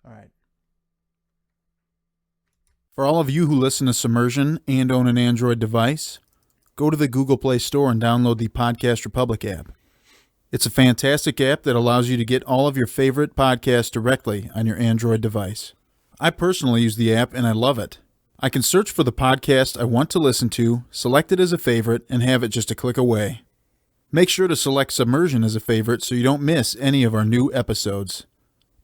All right. For all of you who listen to Submersion and own an Android device, go to the Google Play Store and download the Podcast Republic app. It's a fantastic app that allows you to get all of your favorite podcasts directly on your Android device. I personally use the app and I love it. I can search for the podcast I want to listen to, select it as a favorite, and have it just a click away. Make sure to select Submersion as a favorite so you don't miss any of our new episodes.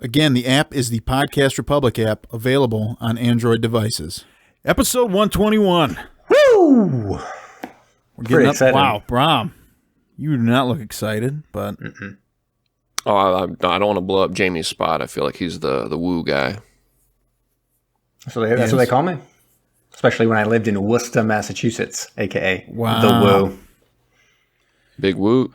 Again, the app is the Podcast Republic app, available on Android devices. Episode 121. Woo! We're Pretty getting up. excited. Wow, Brom, you do not look excited, but Oh, I don't want to blow up Jamie's spot. I feel like he's the woo guy. That's what they call me. Especially when I lived in Worcester, Massachusetts, a.k.a. Wow. the Woo. Big woo.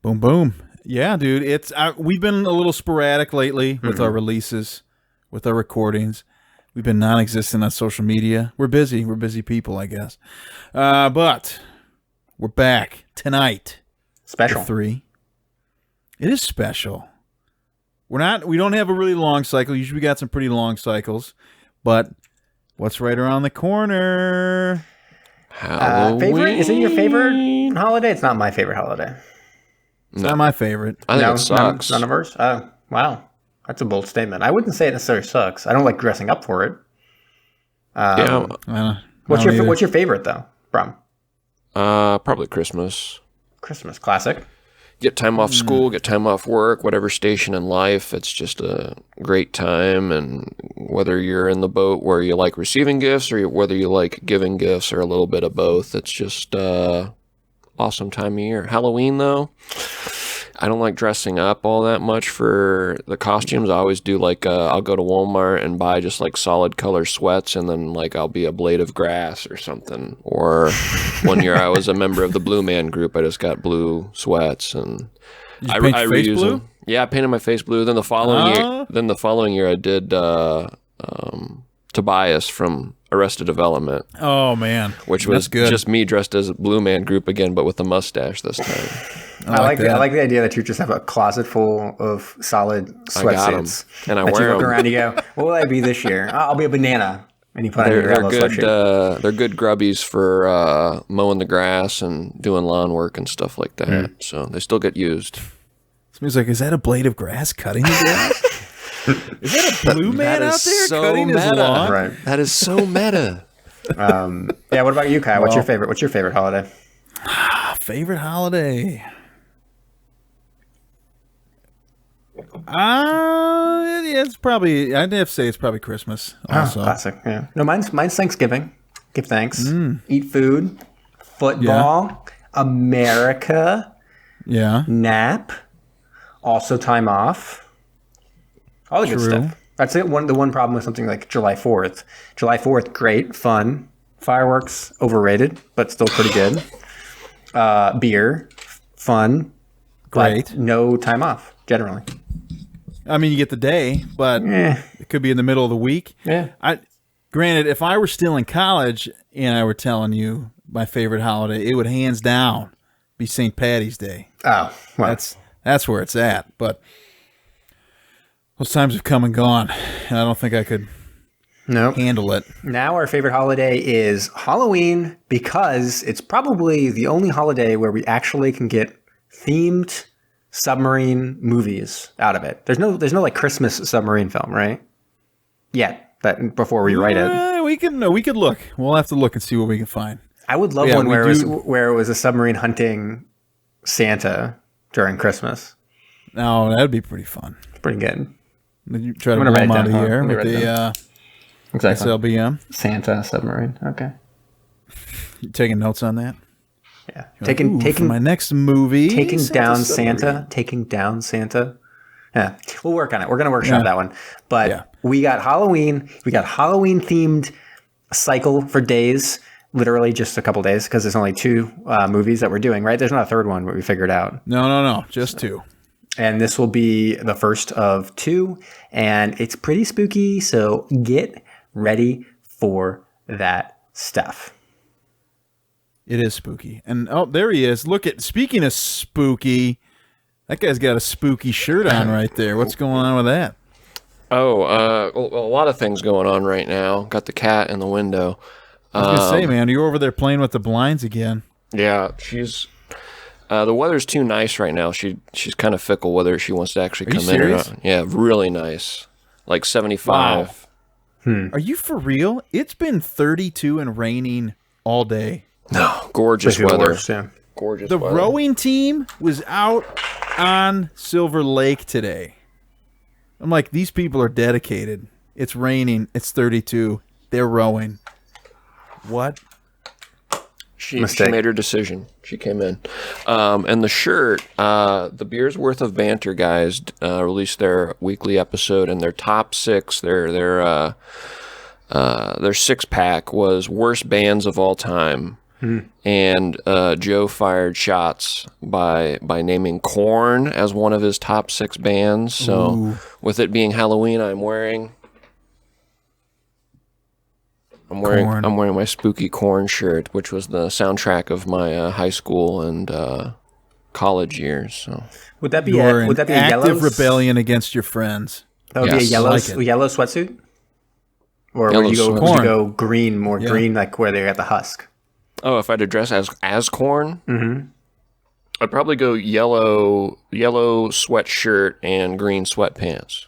boom, boom. Yeah, dude, it's we've been a little sporadic lately with our releases, with our recordings. We've been non-existent on social media. We're busy people, I guess. But we're back tonight. Special. For 3. It is special. We don't have a really long cycle. Usually we got some pretty long cycles, but what's right around the corner? Halloween. Favorite? Is it your favorite holiday? It's not my favorite holiday. It's not my favorite. I think it sucks. None of ours? Oh, wow. That's a bold statement. I wouldn't say it necessarily sucks. I don't like dressing up for it. Yeah. What's your favorite, though, Brom? Probably Christmas. Christmas. Classic. Get time off school, get time off work, whatever station in life. It's just a great time. And whether you're in the boat where you like receiving gifts or whether you like giving gifts or a little bit of both, it's just awesome time of year. Halloween, though, I don't like dressing up all that much for the costumes. I always do I'll go to Walmart and buy just like solid color sweats, and then I'll be a blade of grass or something. Or one year I was a member of the Blue Man group. I just got blue sweats, and I reuse blue? them. Yeah, I painted my face blue. Then the following year I did Tobias from Arrested Development. Oh man, which was good. Just me dressed as a Blue Man group again, but with a mustache this time. I like the idea that you just have a closet full of solid sweatsuits. And I that wear you look them. around and you go, what will I be this year? I'll be a banana. And you put on your yellow sweatshirt. They're good grubbies for mowing the grass and doing lawn work and stuff like that. So they still get used. Somebody's like, is that a blade of grass cutting the grass? Is that a blue man out there cutting his lawn? Right. That is so meta. Yeah, what about you, Kai? What's your favorite? What's your favorite holiday? Favorite holiday? It's probably, I'd have to say it's probably Christmas also. Classic, yeah. No, mine's Thanksgiving. Give thanks. Eat food. Football. America. Yeah. Nap. Also time off. All the good stuff. I'd say the one problem with something like July 4th. July 4th, great, fun. Fireworks, overrated, but still pretty good. Beer, fun. Great. But no time off, generally. I mean, you get the day, but it could be in the middle of the week. Yeah. Granted, if I were still in college and I were telling you my favorite holiday, it would hands down be St. Patty's Day. Oh, well. That's where it's at. But those times have come and gone, and I don't think I could handle it. Now our favorite holiday is Halloween because it's probably the only holiday where we actually can get themed submarine movies out of it. There's no like Christmas submarine film, right? Yet, that before we write it. We could look. We'll have to look and see what we can find. I would love one where it was a submarine hunting Santa during Christmas. No, that'd be pretty fun. Pretty good. You try to blow them out of the air with the exactly. SLBM. Santa submarine. Okay. You taking notes on that? Yeah. Taking for my next movie. Taking down Santa. Yeah. We'll work on it. We're going to workshop that one. But we got Halloween. We got Halloween themed cycle for days. Literally just a couple days because there's only 2 movies that we're doing, right? There's not a third one, but we figured out. No. Just 2. And this will be the first of 2. And it's pretty spooky. So get ready for that stuff. It is spooky. And there he is. Speaking of spooky, that guy's got a spooky shirt on right there. What's going on with that? a lot of things going on right now. Got the cat in the window. I was gonna say, man, you're over there playing with the blinds again. Yeah, she's. The weather's too nice right now. She's kind of fickle whether she wants to actually come in or not. Yeah, really nice. Like 75. Wow. Are you for real? It's been 32 and raining all day. No, gorgeous weather. Worse, yeah. Gorgeous The weather. rowing team was out on Silver Lake today. I'm like, these people are dedicated. It's raining. It's 32. They're rowing. What? She made her decision. She came in. And the shirt, the Beer's Worth of Banter guys released their weekly episode, and their top six, their six-pack was worst bands of all time. And Joe fired shots by naming Korn as one of his top six bands. So with it being Halloween, I'm wearing my spooky Korn shirt, which was the soundtrack of my high school and college years. So Would that be You're a active yellow rebellion against your friends. That would be a Yes. yellow Like it. yellow sweatsuit? Or Yellow would you sweatsuit. go green, more green, like where they got the husk? oh, if I had to dress as Korn, I'd probably go yellow sweatshirt and green sweatpants.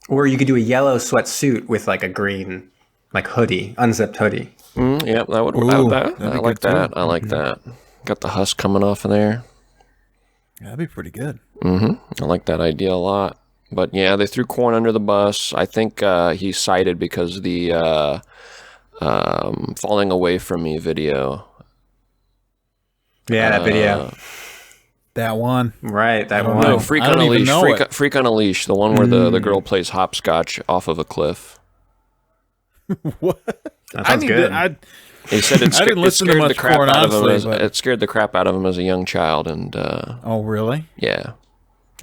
Or you could do a yellow sweatsuit with like a green, like hoodie, unzipped hoodie. Yeah, that would work. Ooh, I that'd be like good, that. too. I like that. Got the husk coming off of there. That'd be pretty good. I like that idea a lot. But yeah, they threw Korn under the bus. I think he's cited because the Falling Away From Me video. Yeah, that video. That one. Right, that don't one. No, Freak I on don't a even Leash. know it. Freak on a Leash, the one where the girl plays hopscotch off of a cliff. What? That sounds good. He said it I didn't listen to scared much the crap Korn, out of him. honestly, but- It scared the crap out of him as a young child, and Oh, really? yeah,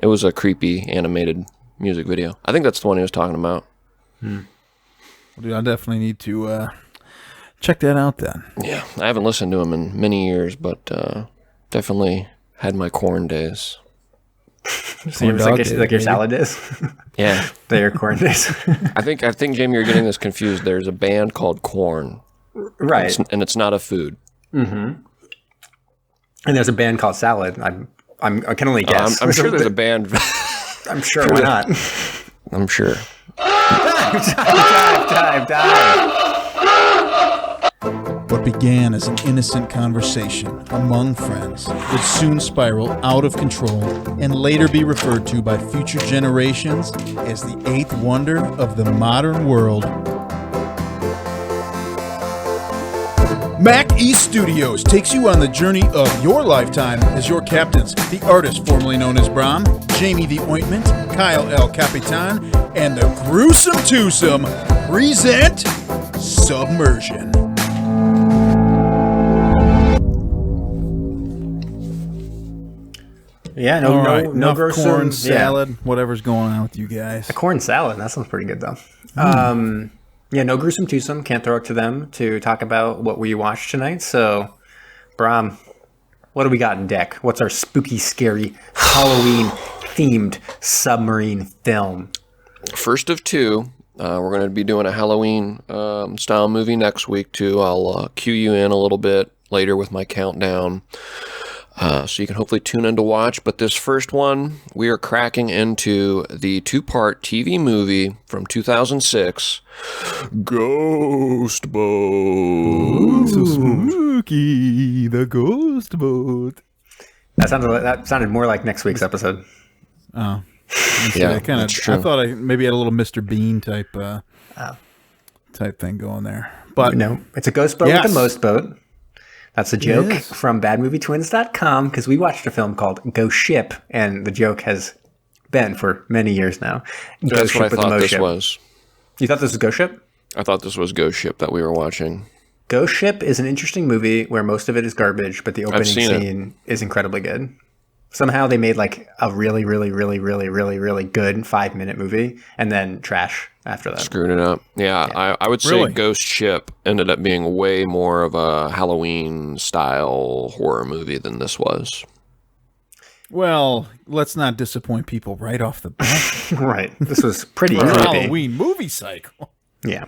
it was a creepy animated music video. I think that's the one he was talking about. Well, dude, I definitely need to check that out then. Yeah, I haven't listened to him in many years, but definitely had my Korn days. So it's like your baby. salad days. Yeah, They're your corn days. I think Jamie, you're getting this confused. There's a band called Korn, Right. and it's not a food. And there's a band called Salad. I can only guess. I'm sure there's a band. I'm sure. Why not? I'm sure. Dive. What began as an innocent conversation among friends would soon spiral out of control and later be referred to by future generations as the eighth wonder of the modern world. Mac East Studios takes you on the journey of your lifetime as your captains, the artist formerly known as Brom, Jamie the Ointment, Kyle El Capitan, and the Gruesome Twosome present Submersion. Yeah, All right, no enough gross corn yeah. salad, whatever's going on with you guys. Corn salad. That sounds pretty good, though. Yeah, no gruesome twosome. Can't throw it to them to talk about what we watched tonight. So, Bram, what do we got in deck? What's our spooky, scary, Halloween-themed submarine film? First of two. We're going to be doing a Halloween style movie next week too. I'll cue you in a little bit later with my countdown. So you can hopefully tune in to watch. But this first one, we are cracking into the two-part TV movie from 2006, Ghost Boat. So spooky, the ghost boat. That sounded more like next week's episode. Oh, Yeah, kind of. that's true. I thought I maybe had a little Mr. Bean type thing going there, but No, it's a ghost boat Yes. with a most boat. That's a joke is. from badmovietwins.com because we watched a film called Ghost Ship, and the joke has been for many years now. That's Ghost what I Ship with a thought most this ship. was. You thought this was Ghost Ship? I thought this was Ghost Ship that we were watching. Ghost Ship is an interesting movie where most of it is garbage, but the opening seen it. scene is incredibly good. Somehow they made like a really, really, really, really, really, really good 5-minute movie and then trash after that. Screwed it up. Yeah. I would say Really? Ghost Ship ended up being way more of a Halloween style horror movie than this was. Well, let's not disappoint people right off the bat. Right. This was pretty Our creepy. Halloween movie cycle. Yeah.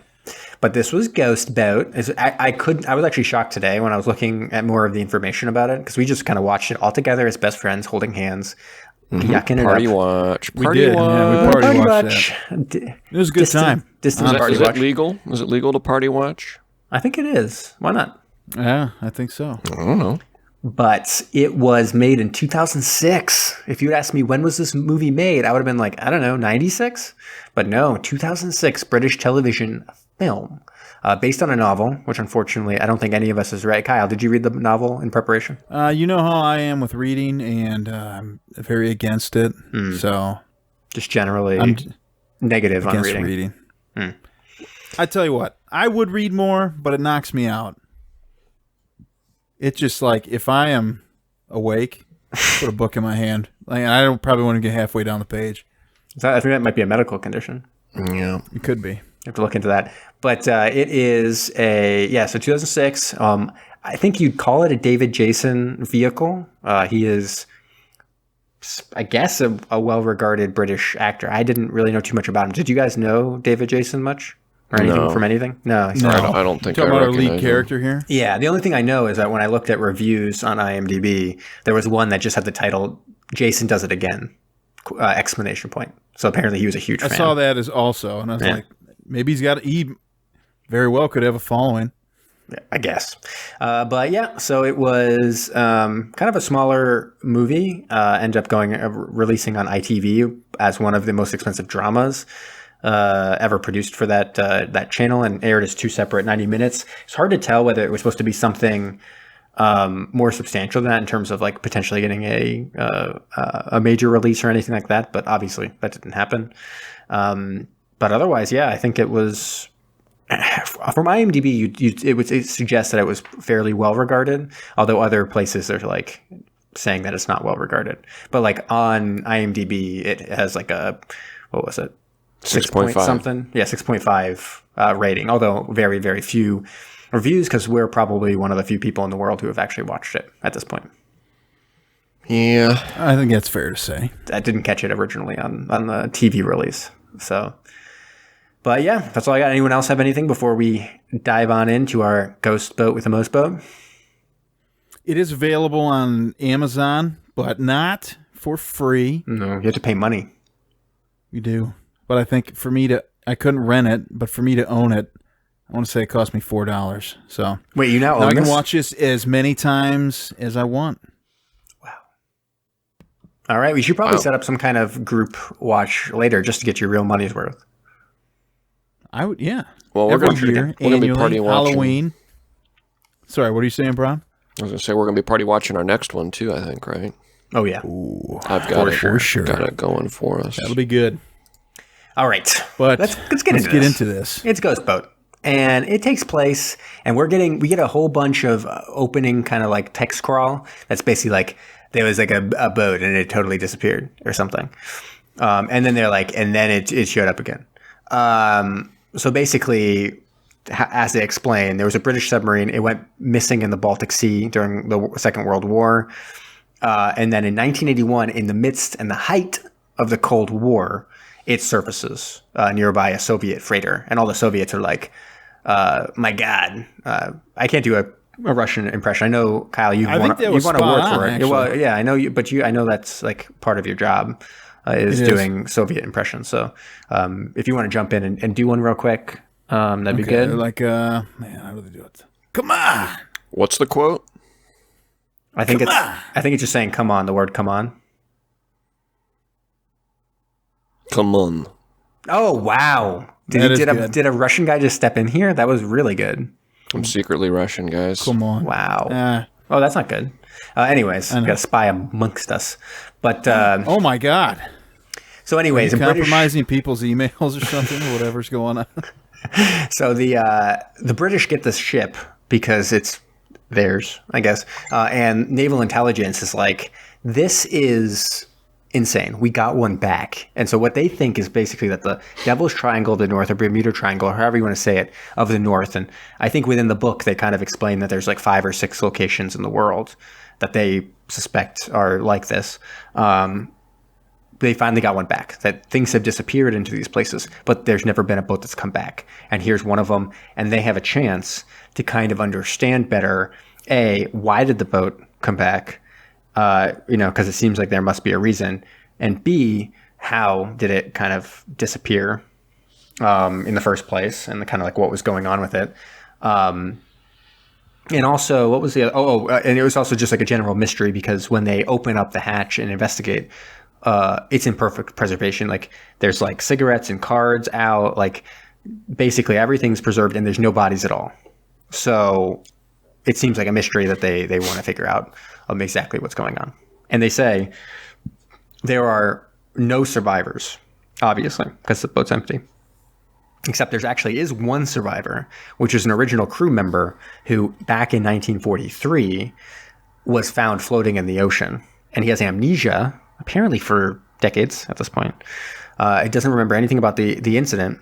But this was Ghost Boat. I was actually shocked today when I was looking at more of the information about it because we just kind of watched it all together as best friends, holding hands, yucking Party it up. watch. We Party did. watch. Yeah, we party watched watch. It was a good time. Distant party Is watch. it legal? Is it legal to party watch? I think it is. Why not? Yeah, I think so. I don't know. But it was made in 2006. If you'd asked me when was this movie made, I would have been like, I don't know, 96? But no, 2006 British television film. Based on a novel, which unfortunately I don't think any of us has read. Kyle, did you read the novel in preparation? You know how I am with reading, and I'm very against it. So Just generally I'm negative on against reading. I tell you what, I would read more, but it knocks me out. It's just like if I am awake, put a book in my hand. Like, I don't probably want to get halfway down the page. I think that might be a medical condition. Yeah. It could be. You have to look into that. But it is so 2006. I think you'd call it a David Jason vehicle. He is, I guess, a well-regarded British actor. I didn't really know too much about him. Did you guys know David Jason much? Or anything No. from anything? No. He's No, not. I don't think Talking I about our recognize lead him. character here. Yeah, the only thing I know is that when I looked at reviews on IMDb, there was one that just had the title "Jason Does It Again!" Exclamation point. So apparently he was a huge I fan. saw that as also, and I was Yeah. like, maybe he very well could have a following. I guess. But yeah, so it was kind of a smaller movie. Ended up releasing on ITV as one of the most expensive dramas ever produced for that channel, and aired as two separate 90 minutes. It's hard to tell whether it was supposed to be something more substantial than that in terms of like potentially getting a major release or anything like that. But obviously that didn't happen. But otherwise, yeah, I think it was. From IMDb, it suggests that it was fairly well regarded, although other places are like saying that it's not well regarded. But like on IMDb, it has like a, what was it? 6.5 something. Yeah, 6.5 rating, although very, very few reviews because we're probably one of the few people in the world who have actually watched it at this point. Yeah. I think that's fair to say. I didn't catch it originally on the TV release. So, but yeah, that's all I got. Anyone else have anything before we dive on into our Ghost Boat with the Most Boat? It is available on Amazon, but not for free. No, you have to pay money. You do. But I think I couldn't rent it, but for me to own it, I want to say it cost me $4. So Wait, you now I own can this? watch this as many times as I want. All right, we should probably Wow. set up some kind of group watch later just to get your real money's worth. I would, yeah. Well, we're Every gonna- year, we're gonna be annually, party watching. Halloween. Sorry, what are you saying, Bron? I was gonna say we're gonna be party watching our next one too. I think, right? Oh yeah. I've got For sure. got it going for us. That'll be good. All right, But let's get into this. It's Ghost Boat, and it takes place, and we get a whole bunch of opening kind of like text crawl. That's basically like there was like a boat and it totally disappeared or something, and then they're like, and then it showed up again. So basically, as they explain, there was a British submarine. It went missing in the Baltic Sea during the Second World War. And then in 1981, in the midst and the height of the Cold War, it surfaces nearby a Soviet freighter. And all the Soviets are like, my God, I can't do a Russian impression. I know, Kyle, you want to work for it. actually. Well, yeah, I know, but I know that's like part of your job is doing Soviet impressions. So if you want to jump in and do one real quick, that'd be good. Like, man, how do they do it? Come on. What's the quote? I think it's just saying "come on." The word "come on." Come on. Oh wow! Did a Russian guy just step in here? That was really good. I'm secretly Russian, guys. Come on. Wow. Oh, that's not good. Anyways, we got a spy amongst us. But Oh my God. so, anyways, in British, Compromising people's emails or something, or whatever's going on. so the British get this ship because it's theirs, I guess. And naval intelligence is like, this is insane. We got one back. And so what they think is basically that the Devil's Triangle of the North, or Bermuda Triangle, or however you want to say it, of the North. And I think within the book, they kind of explain that there's like 5 or 6 locations in the world that they suspect are like this. They finally got one back. That things have disappeared into these places, but there's never been a boat that's come back. And here's one of them, and they have a chance to kind of understand better, A, why did the boat come back? Because it seems like there must be a reason. And B, how did it kind of disappear in the first place, and kind of like what was going on with it. And also, what was the and it was also just like a general mystery, because when they open up the hatch and investigate, it's in perfect preservation. Like there's like cigarettes and cards out, like basically everything's preserved, and there's no bodies at all. So it seems like a mystery that they want to figure out exactly what's going on. And they say there are no survivors, obviously, because the boat's empty. Except there's actually is one survivor, which is an original crew member who back in 1943 was found floating in the ocean. And he has amnesia, apparently for decades at this point. He doesn't remember anything about the incident.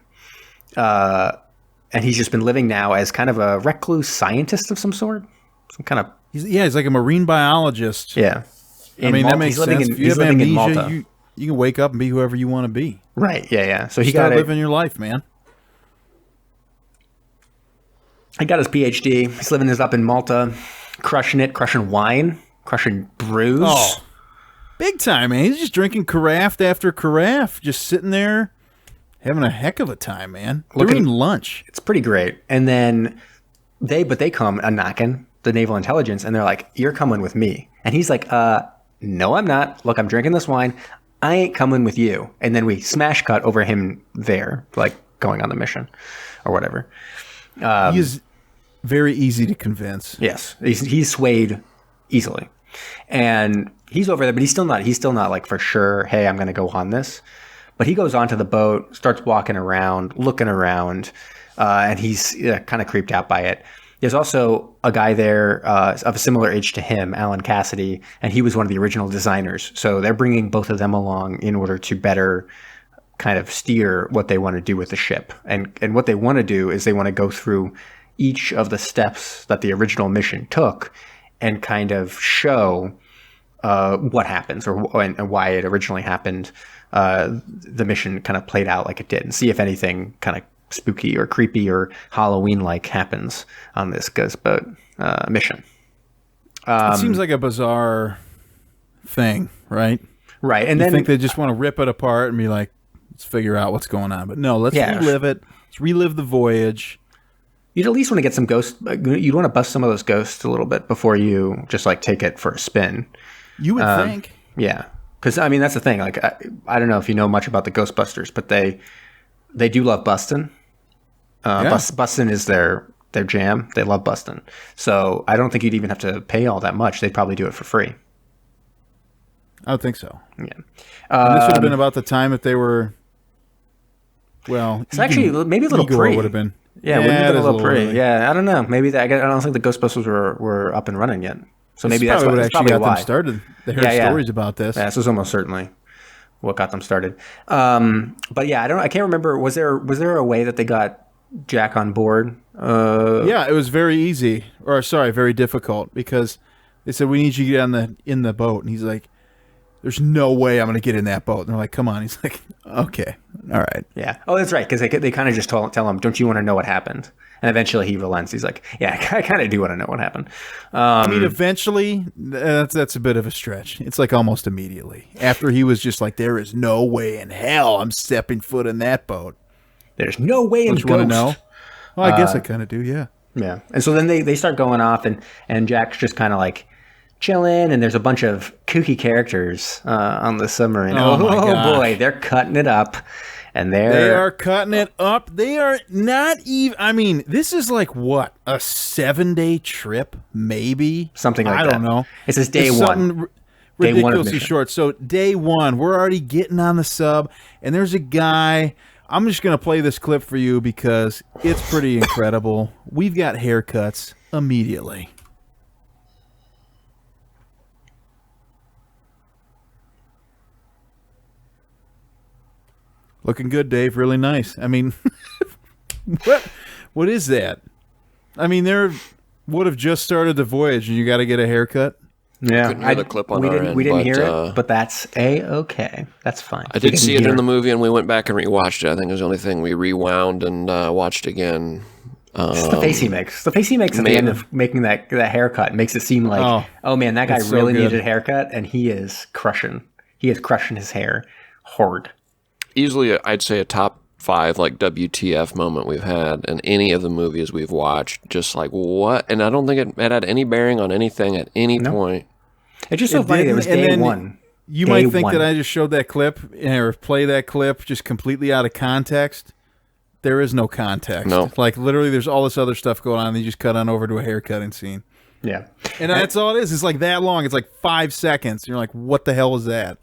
And he's just been living now as kind of a recluse scientist of some sort. Some kind of... He's like a marine biologist. Yeah. That makes sense. If you have amnesia, in Malta. You can wake up and be whoever you want to be. Right, yeah. So he Start living your life, man. He got his PhD. He's living his up in Malta, crushing wine, crushing brews. Oh, big time, man. He's just drinking carafe after carafe, just sitting there having a heck of a time, man. They're eating lunch. It's pretty great. And then they come a-knocking, the naval intelligence, and they're like, you're coming with me. And he's like, no, I'm not. Look, I'm drinking this wine. I ain't coming with you. And then we smash cut over him there, like going on the mission or whatever. He is very easy to convince. Yes, he's swayed easily, and he's over there, but he's still not like for sure, hey, I'm going to go on this. But he goes onto the boat, starts walking around, looking around, and he's kind of creeped out by it. There's also a guy there of a similar age to him, Alan Cassidy, and he was one of the original designers. So they're bringing both of them along in order to better kind of steer what they want to do with the ship. And what they want to do is they want to go through each of the steps that the original mission took and kind of show what happens and why it originally happened. The mission kind of played out like it did, and see if anything kind of spooky or creepy or Halloween-like happens on this ghost boat mission. It seems like a bizarre thing, right? Right. And you then think they just want to rip it apart and be like, let's figure out what's going on. But no, let's relive it. Let's relive the voyage. You'd at least want to get some ghosts. You'd want to bust some of those ghosts a little bit before you just like take it for a spin. You would think. Yeah. Because, I mean, that's the thing. Like, I don't know if you know much about the Ghostbusters, but they do love busting. Busting is their jam. They love busting. So I don't think you'd even have to pay all that much. They'd probably do it for free. I would think so. Yeah. And this would have been about the time that they were, well... It's actually maybe a little pre. would have been. Yeah, would have been a little pre. Yeah, I don't know. Maybe I don't think the Ghostbusters were up and running yet. So maybe that's what actually got why. them started. They heard stories about this. Yeah, this was almost certainly what got them started. But yeah, I can't remember. Was there a way that they got Jack on board? Yeah, it was very easy. Or sorry, very difficult, because they said, we need you to get in the boat. And he's like, there's no way I'm going to get in that boat. And they're like, come on. He's like, okay, all right. Yeah. Oh, that's right. Because they kind of just tell him, don't you want to know what happened? And eventually he relents. He's like, yeah, I kind of do want to know what happened. I mean, eventually, that's a bit of a stretch. It's like almost immediately. After he was just like, there is no way in hell I'm stepping foot in that boat. There's no way in Ghost. Want to know? Well, I guess I kind of do, yeah. Yeah. And so then they start going off, and Jack's just kind of like chilling, and there's a bunch of kooky characters on the submarine. Oh my God. Boy, they're cutting it up. And they are cutting it up. They are not even... I mean, this is like, what, a 7-day trip, maybe? Something like that. I don't know. It says day one. Ridiculously short. So day one, we're already getting on the sub, and there's a guy... I'm just going to play this clip for you because it's pretty incredible. We've got haircuts immediately. Looking good, Dave. Really nice. I mean, what is that? I mean, they would have just started the voyage and you got to get a haircut? Yeah, couldn't hear the clip on we our didn't end, we didn't but, hear it, but that's okay. That's fine. I did see it in the movie, and we went back and rewatched it. I think it was the only thing we rewound and watched again. It's the face he makes. The face he makes at the end of making that haircut makes it seem like, oh man, that guy really needed a haircut, and he is crushing. He is crushing his hair hard. Easily, I'd say a top 5 like WTF moment we've had in any of the movies we've watched. Just like what? And I don't think it had any bearing on anything at any point. It's just so funny. It was day one. You might think that I just showed that clip or play that clip just completely out of context. There is no context. No. Like, literally, there's all this other stuff going on, and they just cut on over to a haircutting scene. Yeah. And that's all it is. It's like that long. It's like 5 seconds. You're like, what the hell was that?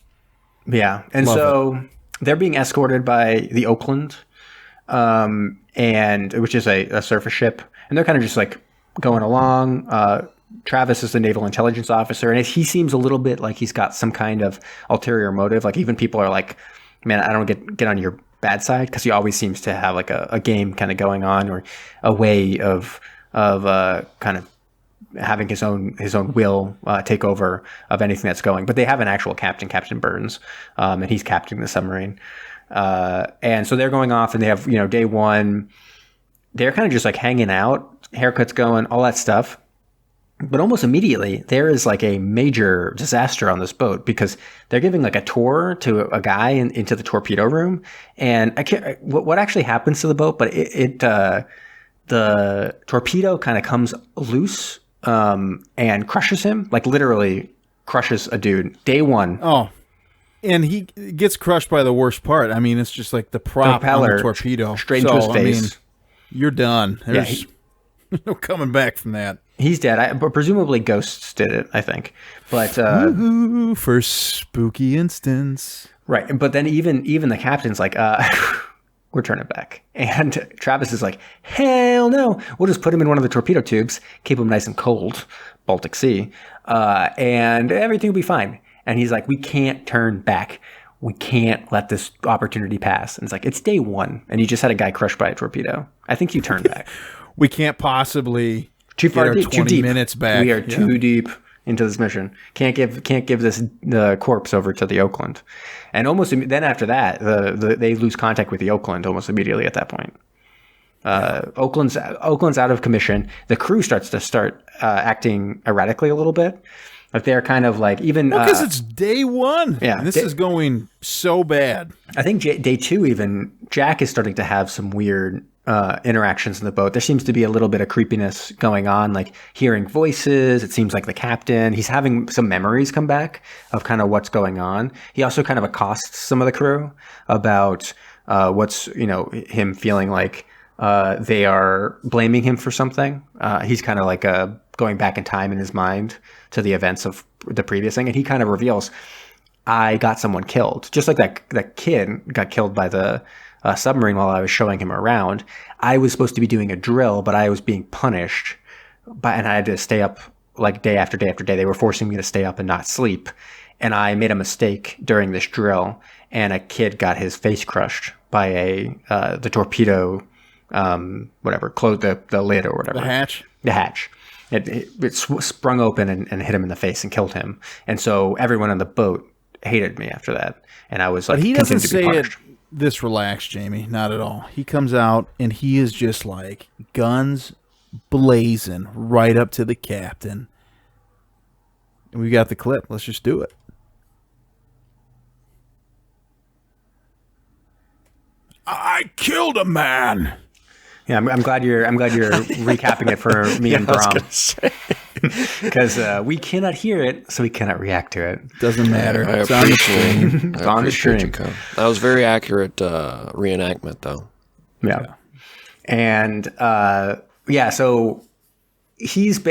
Yeah. And so they're being escorted by the Oakland, and which is a surface ship. And they're kind of just like going along. Travis is the naval intelligence officer, and he seems a little bit like he's got some kind of ulterior motive. Like, even people are like, man, I don't get on your bad side, because he always seems to have like a game kind of going on, or a way of kind of having his own will take over of anything that's going. But they have an actual captain, Captain Burns, and he's captaining the submarine. And so they're going off, and they have, day one, they're kind of just like hanging out, haircuts going, all that stuff. But almost immediately, there is like a major disaster on this boat, because they're giving like a tour to a guy into the torpedo room. And I can't, what actually happens to the boat, but the torpedo kind of comes loose and crushes him, like literally crushes a dude. Day one. Oh, and he gets crushed by the worst part. I mean, it's just like the prop on the torpedo. Straight into his face. I mean, you're done. There's no coming back from that. He's dead. But presumably ghosts did it, I think. But for spooky instance. Right. But then even the captain's like, we're turning back. And Travis is like, hell no. We'll just put him in one of the torpedo tubes, keep him nice and cold, Baltic Sea, and everything will be fine. And he's like, we can't turn back. We can't let this opportunity pass. And it's like, it's day one, and you just had a guy crushed by a torpedo. I think you turn back. We can't possibly too far deep, 20 too deep. minutes back. We are too deep into this mission. Can't give the corpse over to the Oakland. And almost then after that, they lose contact with the Oakland almost immediately at that point. Oakland's out of commission. The crew starts acting erratically a little bit. Like they're kind of like even because it's day one. Yeah, and this is going so bad. I think day two, even Jack is starting to have some weird interactions in the boat. There seems to be a little bit of creepiness going on, like hearing voices. It seems like the captain, he's having some memories come back of kind of what's going on. He also kind of accosts some of the crew about what's him feeling like they are blaming him for something. He's kind of like going back in time in his mind to the events of the previous thing, and he kind of reveals, I got someone killed, just like that kid got killed by the submarine while I was showing him around. I was supposed to be doing a drill, but I was being punished, and I had to stay up like day after day after day. They were forcing me to stay up and not sleep, and I made a mistake during this drill, and a kid got his face crushed by the torpedo, whatever, closed the lid or whatever. The hatch. It sprung open and hit him in the face and killed him. And so everyone on the boat hated me after that. And I was like, but he doesn't say it this relaxed, Jamie. Not at all. He comes out and he is just like guns blazing right up to the captain. And we got the clip. Let's just do it. I killed a man. Yeah, I'm glad you're recapping it for me and Brom, because we cannot hear it, so we cannot react to it. Doesn't matter. It's on the stream. It's on the stream. That was very accurate reenactment, though. Yeah, and so he's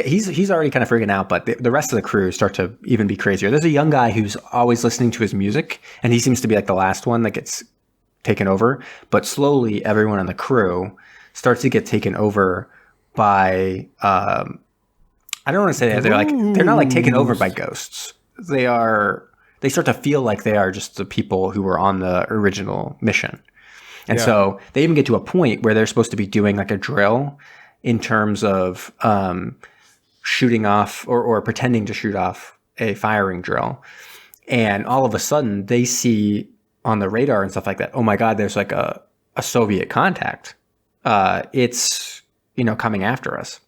already kind of freaking out, but the rest of the crew start to even be crazier. There's a young guy who's always listening to his music, and he seems to be like the last one that gets taken over. But slowly, everyone on the crew starts to get taken over by I don't want to say that they're not like taken over by ghosts. They start to feel like they are just the people who were on the original mission. And so they even get to a point where they're supposed to be doing like a drill in terms of shooting off or pretending to shoot off a firing drill. And all of a sudden they see on the radar and stuff like that, oh my God, there's like a Soviet contact. It's, coming after us.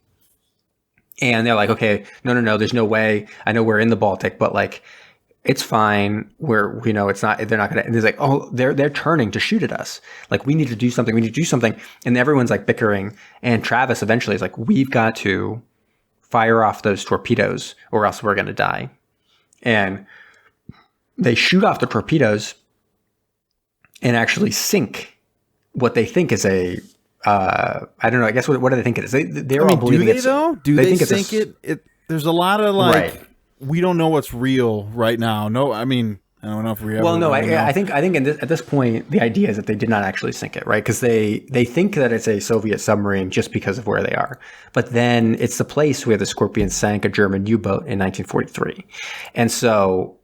And they're like, okay, no, there's no way. I know we're in the Baltic, but like, it's fine. It's not, they're not going to, and there's like, oh, they're turning to shoot at us. Like, we need to do something. And everyone's like bickering. And Travis eventually is like, we've got to fire off those torpedoes or else we're going to die. And they shoot off the torpedoes and actually sink what they think is a, I don't know. I guess what do they think it is? They're all believing do they though? Do they think it? There's a lot of right. We don't know what's real right now. No, I mean, I don't know if we ever. Well, no, I think at this point the idea is that they did not actually sink it, right? Because they think that it's a Soviet submarine just because of where they are. But then it's the place where the Scorpion sank a German U-boat in 1943, and so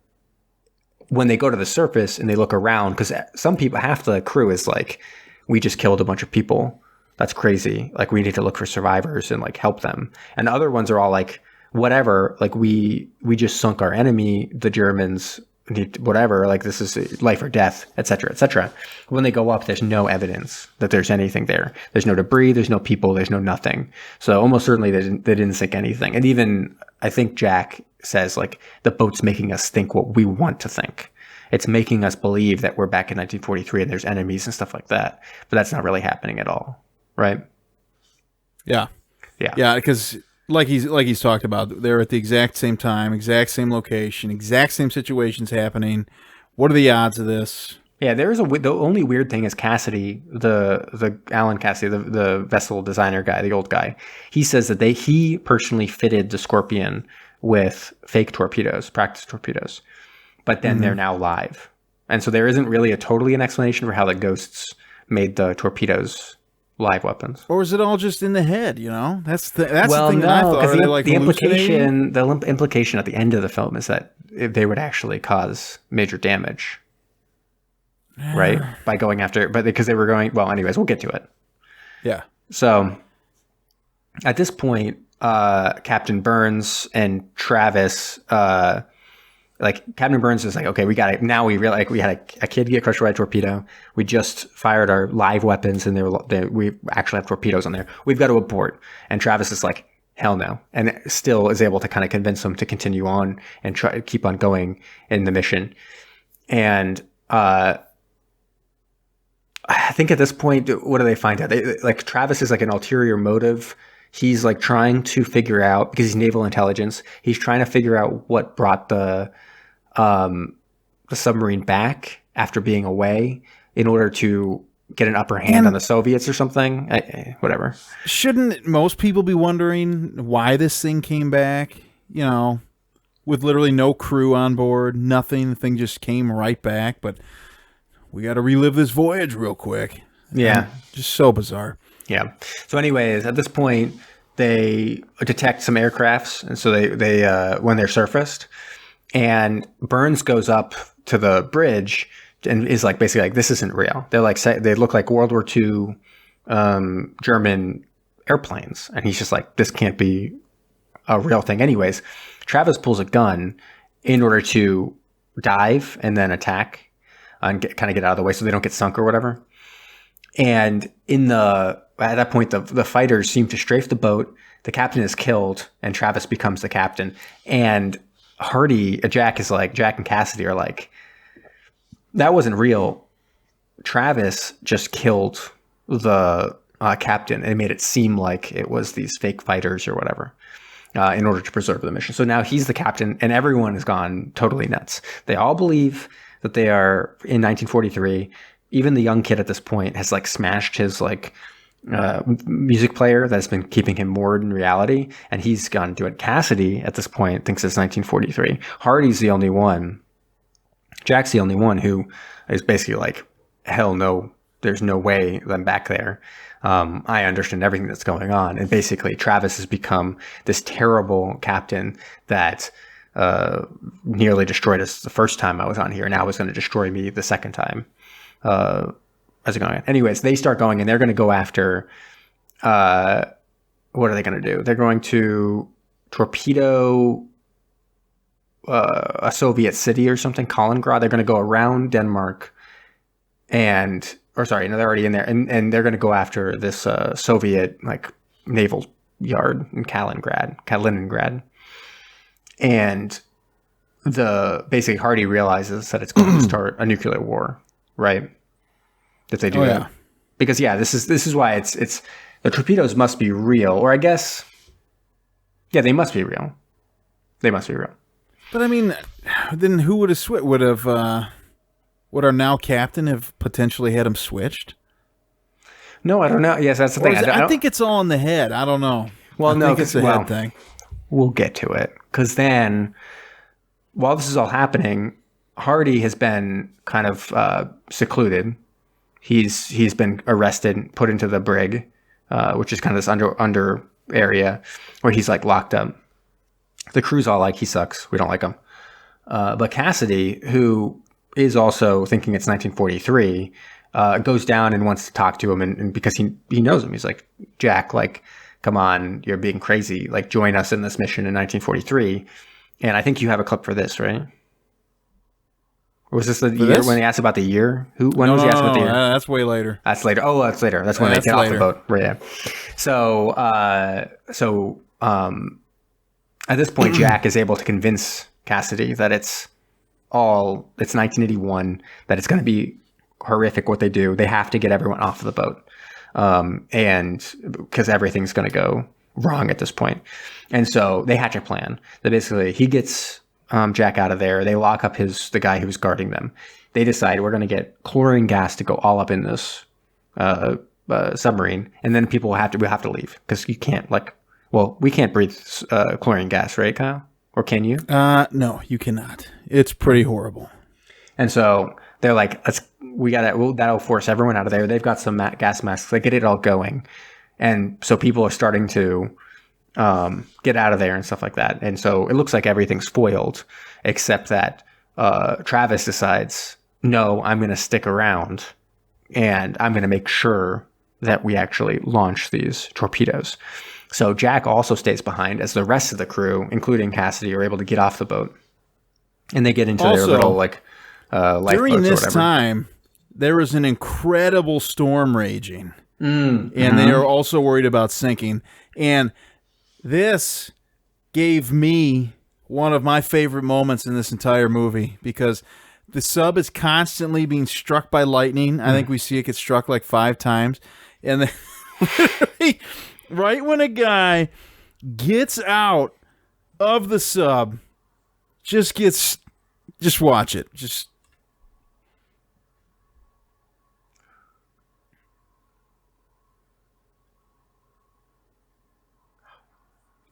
when they go to the surface and they look around, because some people, half the crew is like, we just killed a bunch of people. That's crazy. Like, we need to look for survivors and like help them. And the other ones are all like, whatever. Like, we just sunk our enemy, the Germans, whatever. Like, this is life or death, et cetera, et cetera. When they go up, there's no evidence that there's anything there. There's no debris. There's no people. There's no nothing. So almost certainly they didn't sink anything. And even I think Jack says like, the boat's making us think what we want to think. It's making us believe that we're back in 1943 and there's enemies and stuff like that. But that's not really happening at all. Right? Yeah. Because like he's talked about, they're at the exact same time, exact same location, exact same situations happening. What are the odds of this? Yeah, the only weird thing is Cassidy, the Alan Cassidy, the vessel designer guy, the old guy. He says that he personally fitted the Scorpion with fake torpedoes, practice torpedoes, but then they're now live, and so there isn't really an explanation for how the Ghosts made the torpedoes live weapons. Or is it all just in the head? That's the thing that I thought. The implication at the end of the film is that they would actually cause major damage, right? By going after, but because they were going. Well, anyways, we'll get to it. Yeah. So at this point, Captain Burns and Travis, Captain Burns is like, okay, we got it. Now we realize, like, we had a kid get crushed by a torpedo. We just fired our live weapons, and we actually have torpedoes on there. We've got to abort. And Travis is like, hell no, and still is able to kind of convince them to continue on and try to keep on going in the mission. And I think at this point, what do they find out? Travis is like an ulterior motive. He's like trying to figure out, because he's naval intelligence, he's trying to figure out what brought the submarine back after being away in order to get an upper hand on the Soviets or something. Whatever. Shouldn't most people be wondering why this thing came back? With literally no crew on board, nothing. The thing just came right back. But we got to relive this voyage real quick. Yeah. Just so bizarre. Yeah. So anyways, at this point, they detect some aircrafts. And so they when they're surfaced, and Burns goes up to the bridge and is like, basically like, this isn't real. They're like, they look like World War II German airplanes. And he's just like, this can't be a real thing. Anyways, Travis pulls a gun in order to dive and then attack and kind of get out of the way so they don't get sunk or whatever. And at that point, the fighters seem to strafe the boat. The captain is killed, and Travis becomes the captain. And Jack and Cassidy are like, that wasn't real. Travis just killed the captain and made it seem like it was these fake fighters or whatever in order to preserve the mission. So now he's the captain, and everyone has gone totally nuts. They all believe that they are in 1943. Even the young kid at this point has like smashed his music player that's been keeping him moored in reality, and he's gone to it. Cassidy at this point thinks it's 1943. Hardy's the only one. Jack's the only one who is basically like, hell no, there's no way I'm back there. I understand everything that's going on. And basically Travis has become this terrible captain that nearly destroyed us the first time I was on here, and now is going to destroy me the second time. How's it going? Anyways, they start going, and they're going to go after, what are they going to do? They're going to torpedo a Soviet city or something, Kaliningrad. They're going to go around Denmark they're already in there, and they're going to go after this Soviet like naval yard in Kaliningrad. And basically Hardy realizes that it's going to start a nuclear war, right? If they do that. Yeah. Because this is why it's the torpedoes must be real, or I guess they must be real. They must be real. But I mean, then who would have would our now captain have potentially had him switched? No, I don't know. Yes, that's the thing. I think it's all in the head. I don't know. Well, I think it's a head thing. We'll get to it, because then, while this is all happening, Hardy has been kind of secluded. He's been arrested and put into the brig, which is kind of this under area where he's like locked up. The crew's all like, he sucks. We don't like him. But Cassidy, who is also thinking it's 1943, goes down and wants to talk to him, and because he knows him, he's like, Jack, like, come on, you're being crazy. Like, join us in this mission in 1943. And I think you have a clip for this, right? Or was this the year when they asked about the year? When was he asked about the year? That's way later. That's later. Oh, that's later. That's when they get off the boat. Right. Yeah. So, at this point, Jack is able to convince Cassidy that it's 1981, that it's going to be horrific what they do. They have to get everyone off the boat. And because everything's going to go wrong at this point. And so they hatch a plan that basically he gets Jack out of there. They lock up the guy who's guarding them. They decide we're going to get chlorine gas to go all up in this submarine, and then we'll have to leave, because you can't we can't breathe chlorine gas, right, Kyle? Or can you? No, you cannot. It's pretty horrible. And so they're like, that'll force everyone out of there. They've got some gas masks. They get it all going. And so people are starting to get out of there and stuff like that. And so it looks like everything's foiled, except that Travis decides, no, I'm going to stick around, and I'm going to make sure that we actually launch these torpedoes. So Jack also stays behind as the rest of the crew, including Cassidy, are able to get off the boat. And they get into their little lifeboats during this or whatever. Time, there was an incredible storm raging. And they are also worried about sinking. And this gave me one of my favorite moments in this entire movie, because the sub is constantly being struck by lightning. I think we see it get struck like 5 times. And then literally, right when a guy gets out of the sub, just watch it.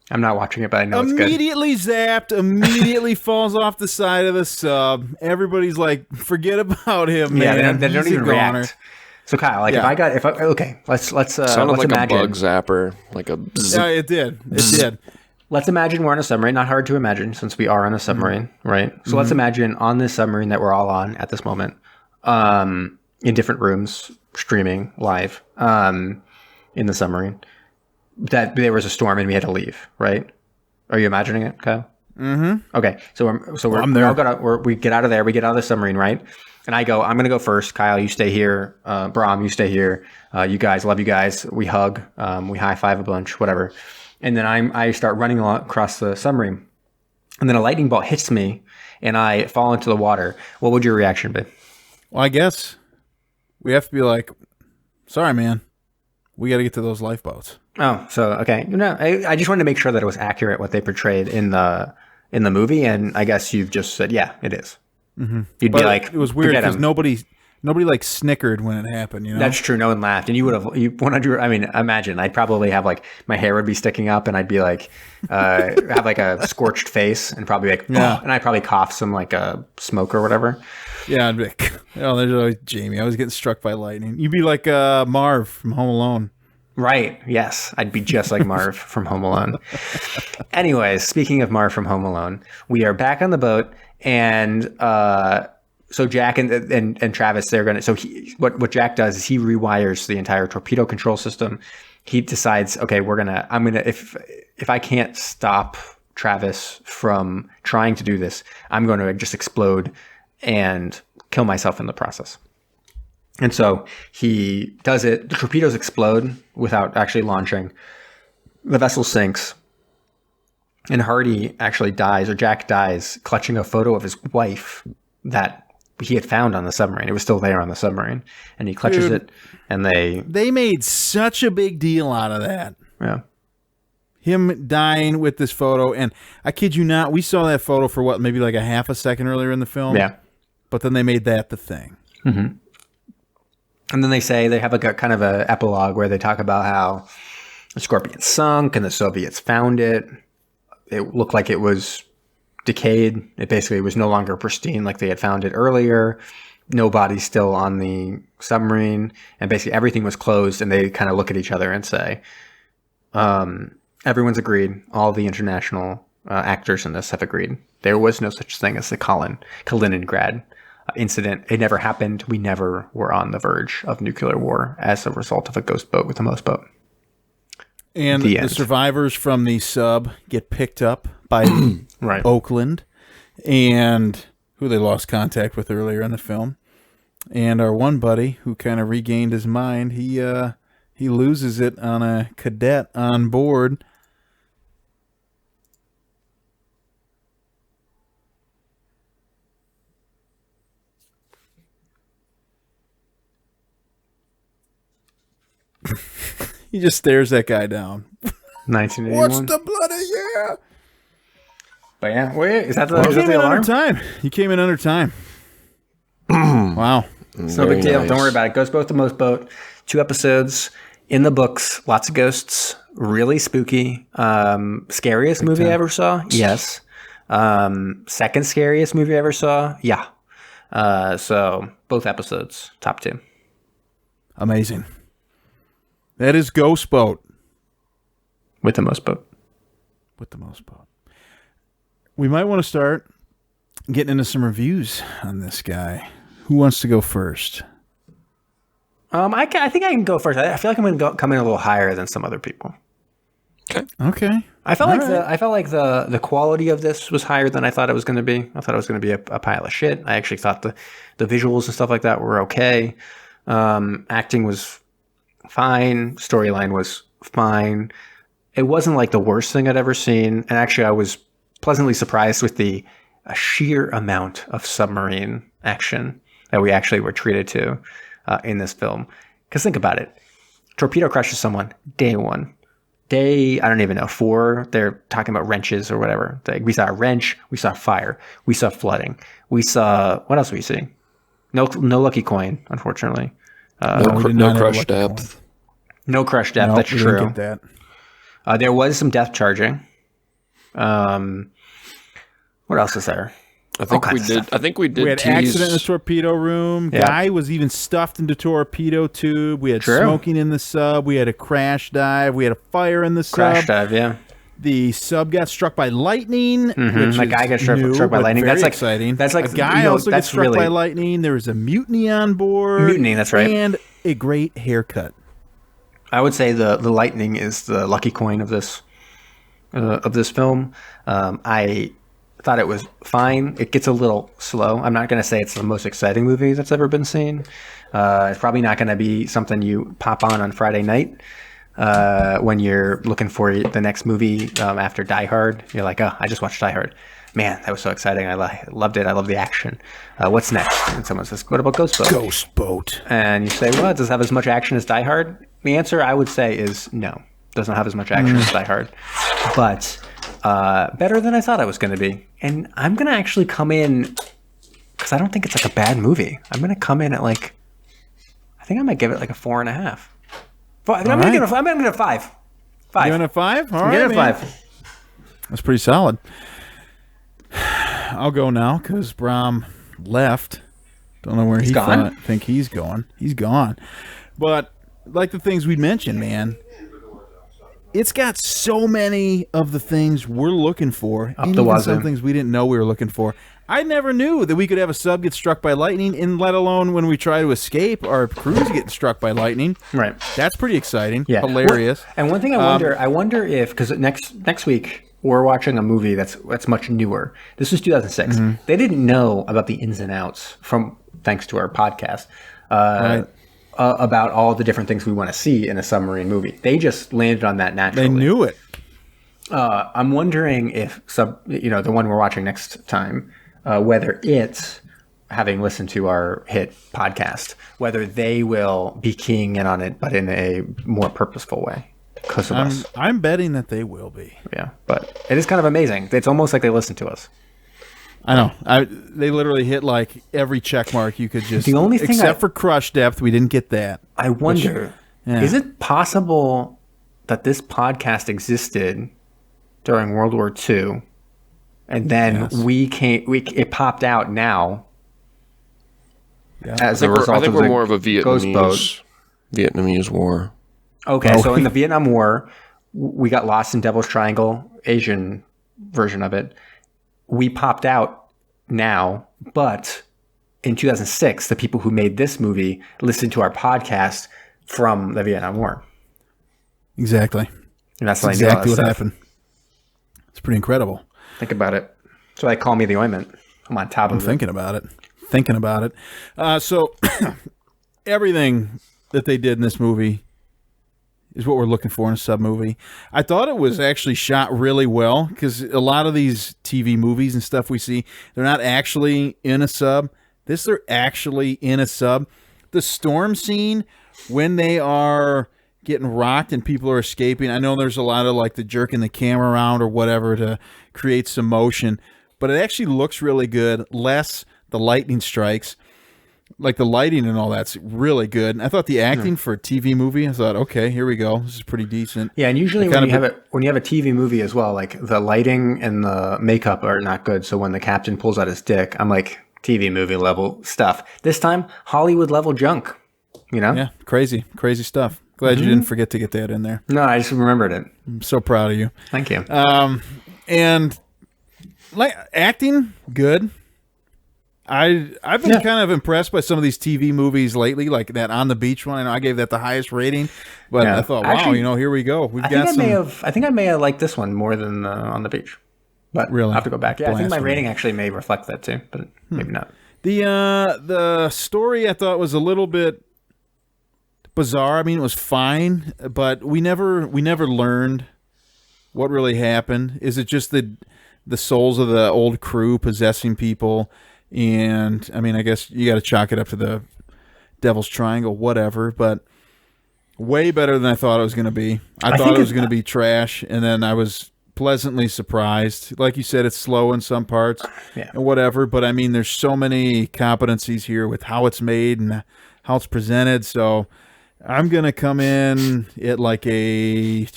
I'm not watching it, but I know it's good. Immediately zapped, immediately falls off the side of the sub. Everybody's like, forget about him, man. Yeah, they don't even react. So Kyle, let's sounded like imagine a bug zapper, like a bzz. Yeah, it did. It did. Let's imagine we're on a submarine. Not hard to imagine, since we are on a submarine, right? So let's imagine on this submarine that we're all on at this moment, in different rooms, streaming live, in the submarine, that there was a storm and we had to leave, right? Are you imagining it, Kyle? Mm-hmm. Okay, I'm there. We get out of there. We get out of the submarine, right? And I'm going to go first. Kyle, you stay here. Bram, you stay here. You guys, love you guys. We hug. We high five a bunch, whatever. And then I start running across the submarine. And then a lightning bolt hits me, and I fall into the water. What would your reaction be? Well, I guess we have to be like, sorry, man. We got to get to those lifeboats. Oh, so, okay. I just wanted to make sure that it was accurate what they portrayed in the movie. And I guess you've just said, yeah, it is. Mm-hmm. You'd be like, it was weird because nobody like snickered when it happened. You know, that's true. No one laughed, and you would have. 100. I mean, imagine. I'd probably have like my hair would be sticking up, and I'd be like, have like a scorched face, and probably like, yeah. And I'd probably cough some like smoke or whatever. Yeah, I'd be like, there's always Jamie. I was getting struck by lightning. You'd be like Marv from Home Alone. Right. Yes. I'd be just like Marv from Home Alone. Anyways, speaking of Marv from Home Alone, we are back on the boat, and so Jack and Travis, they're going to, so what Jack does is he rewires the entire torpedo control system. He decides, okay, I'm going to, if I can't stop Travis from trying to do this. I'm going to just explode and kill myself in the process. And so he does it. The torpedoes explode without actually launching. The vessel sinks. And Hardy actually dies, or Jack dies, clutching a photo of his wife that he had found on the submarine. It was still there on the submarine. And he clutches it, and They made such a big deal out of that. Yeah. Him dying with this photo, and I kid you not, we saw that photo for what, maybe like a half a second earlier in the film? Yeah. But then they made that the thing. Mm-hmm. And then they have a kind of a epilogue where they talk about how the Scorpion sunk and the Soviets found it. It looked like it was decayed. It basically was no longer pristine like they had found it earlier. No bodies still on the submarine. And basically everything was closed, and they kind of look at each other and say, everyone's agreed. All the international actors in this have agreed. There was no such thing as the Kaliningrad incident. It never happened. We never were on the verge of nuclear war as a result of a ghost boat with a Moose boat. And the survivors from the sub get picked up by right. Oakland, and who they lost contact with earlier in the film. And our one buddy, who kind of regained his mind, he loses it on a cadet on board. He just stares that guy down. 1981. What's the bloody year? But yeah, wait, is that the Under alarm? time. He came in under time. Wow. It's no big deal. Nice. Don't worry about it. Ghost Boat, the Moose Boat. 2 episodes in the books. Lots of ghosts. Really spooky. Scariest movie I ever saw? Yes. Second scariest movie I ever saw? Yeah. So both episodes, top 2. Amazing. That is Ghost Boat. With the Moose Boat. With the Moose Boat. We might want to start getting into some reviews on this guy. Who wants to go first? I think I can go first. I feel like I'm going to come in a little higher than some other people. Okay. I felt like the quality of this was higher than I thought it was going to be. I thought it was going to be a pile of shit. I actually thought the visuals and stuff like that were okay. Acting was fine. Storyline was fine. It wasn't like the worst thing I'd ever seen. And actually, I was pleasantly surprised with the sheer amount of submarine action that we actually were treated to in this film. Because think about it. Torpedo crushes someone day 1. Day, I don't even know, 4, they're talking about wrenches or whatever. We saw a wrench. We saw fire. We saw flooding. We saw, what else were we seeing? No lucky coin, unfortunately. No crush depth. No crush depth, Nope, that's we true. didn't get that. There was some depth charging. What else is there? I think we did. We had tease. accident in the torpedo room. Yeah. Guy was even stuffed into torpedo tube. We had True. smoking in the sub. We had a crash dive. We had a fire in the sub. Crash dive, yeah. The sub got struck by lightning. Which A guy got struck by but lightning. Very That's like exciting. That's like a guy also gets struck really by lightning. There was a mutiny on board. Mutiny, that's right. And a great haircut. I would say the lightning is the lucky coin of this film. I thought it was fine. It gets a little slow. I'm not going to say it's the most exciting movie that's ever been seen. It's probably not going to be something you pop on Friday night when you're looking for the next movie after Die Hard. You're like, oh, I just watched Die Hard. Man, that was so exciting. I loved it. I love the action. What's next? And someone says, what about Ghost Boat? Ghost Boat. And you say, well, does it have as much action as Die Hard? The answer I would say is no. It doesn't have as much action as Die Hard. But better than I thought it was going to be. And I'm going to actually come in, because I don't think it's like a bad movie. I'm going to come in at I think I might give it like a 4.5. I'm going to give it a 5. 5. You want a 5? All right, Give it a man. 5. That's pretty solid. I'll go now because Brom left. Don't know where he think he's going. He's gone. But like the things we mentioned, man, it's got so many of the things we're looking for, Up and the even wazoo. some things we didn't know we were looking for. I never knew that we could have a sub get struck by lightning, and let alone when we try to escape, our crew's getting struck by lightning. Right. That's pretty exciting. Yeah. Hilarious. And one thing I wonder if, because next week we're watching a movie that's much newer. This was 2006. They didn't know about the ins and outs thanks to our podcast, about all the different things we want to see in a submarine movie. They just landed on that naturally. They knew it. I'm wondering if the one we're watching next time, whether it's, having listened to our hit podcast, whether they will be keying in on it, but in a more purposeful way because of us. I'm betting that they will be. Yeah, but it is kind of amazing. It's almost like they listen to us. I know. They literally hit like every check mark you could just. The only thing except for crush depth, we didn't get that. I wonder, is it possible that this podcast existed during World War II, and then it popped out now? Yeah. As a result I think of we're more of a Vietnamese war. Okay, so in the Vietnam War, we got lost in Devil's Triangle, Asian version of it. We popped out now, but in 2006, the people who made this movie listened to our podcast from the Vietnam War. Exactly. And that's exactly what happened. It's pretty incredible. Think about it. So they call me the ointment. I'm on top of it. I'm thinking about it. So everything that they did in this movie is what we're looking for in a sub movie. I thought it was actually shot really well because a lot of these TV movies and stuff we see, they're not actually in a sub. They're actually in a sub. The storm scene when they are getting rocked and people are escaping, I know there's a lot of like the jerking the camera around or whatever to create some motion, but it actually looks really good. Less the lightning strikes, like the lighting and all that's really good. And I thought the acting for a TV movie, I thought, okay, here we go. This is pretty decent. Yeah, and usually when you have a TV movie as well, like the lighting and the makeup are not good. So when the captain pulls out his dick, I'm like, TV movie level stuff. This time, Hollywood level junk. You know? Yeah, crazy stuff. Glad you didn't forget to get that in there. No, I just remembered it. I'm so proud of you. Thank you. And like acting, good. I've been kind of impressed by some of these TV movies lately, like that On the Beach one. I know I gave that the highest rating, but I thought, wow, actually, here we go. I think I may have liked this one more than On the Beach, but really, I'll have to go back. Yeah, I think my rating actually may reflect that too, but maybe not. The story I thought was a little bit bizarre. I mean, it was fine, but we never learned what really happened. Is it just the souls of the old crew possessing people? And I mean, I guess you got to chalk it up to the Devil's Triangle, whatever, but way better than I thought it was going to be. I thought it was going to be trash, and then I was pleasantly surprised. Like you said, it's slow in some parts and whatever, but I mean, there's so many competencies here with how it's made and how it's presented. So I'm going to come in at like a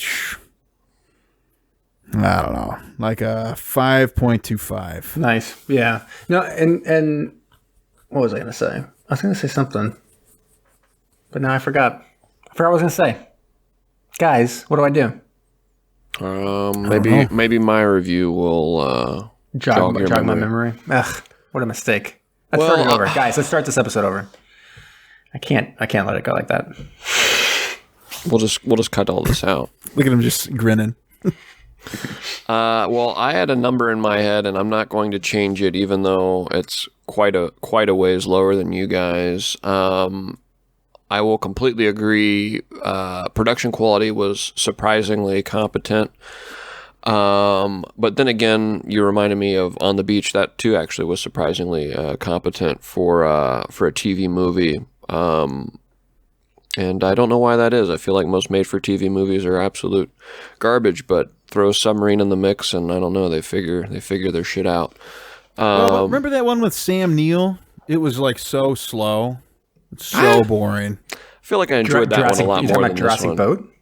5.25. Nice. Yeah. No, and what was I going to say? I was going to say something, but now I forgot. I forgot what I was going to say. Guys, what do I do? Maybe my review will jog my memory. Ugh, what a mistake. Let's start it over. Guys, let's start this episode over. I can't let it go like that. We'll just cut all this out. Look at him just grinning. Well, I had a number in my head, and I'm not going to change it, even though it's quite a ways lower than you guys. I will completely agree. Production quality was surprisingly competent. But then again, you reminded me of On the Beach. That too actually was surprisingly competent for a TV movie. And I don't know why that is. I feel like most made-for-TV movies are absolute garbage, but throw a submarine in the mix, and I don't know, they figure their shit out. Remember that one with Sam Neill? It was like so slow, it's so boring. I feel like I enjoyed that one a lot more than Jurassic this one. Boat?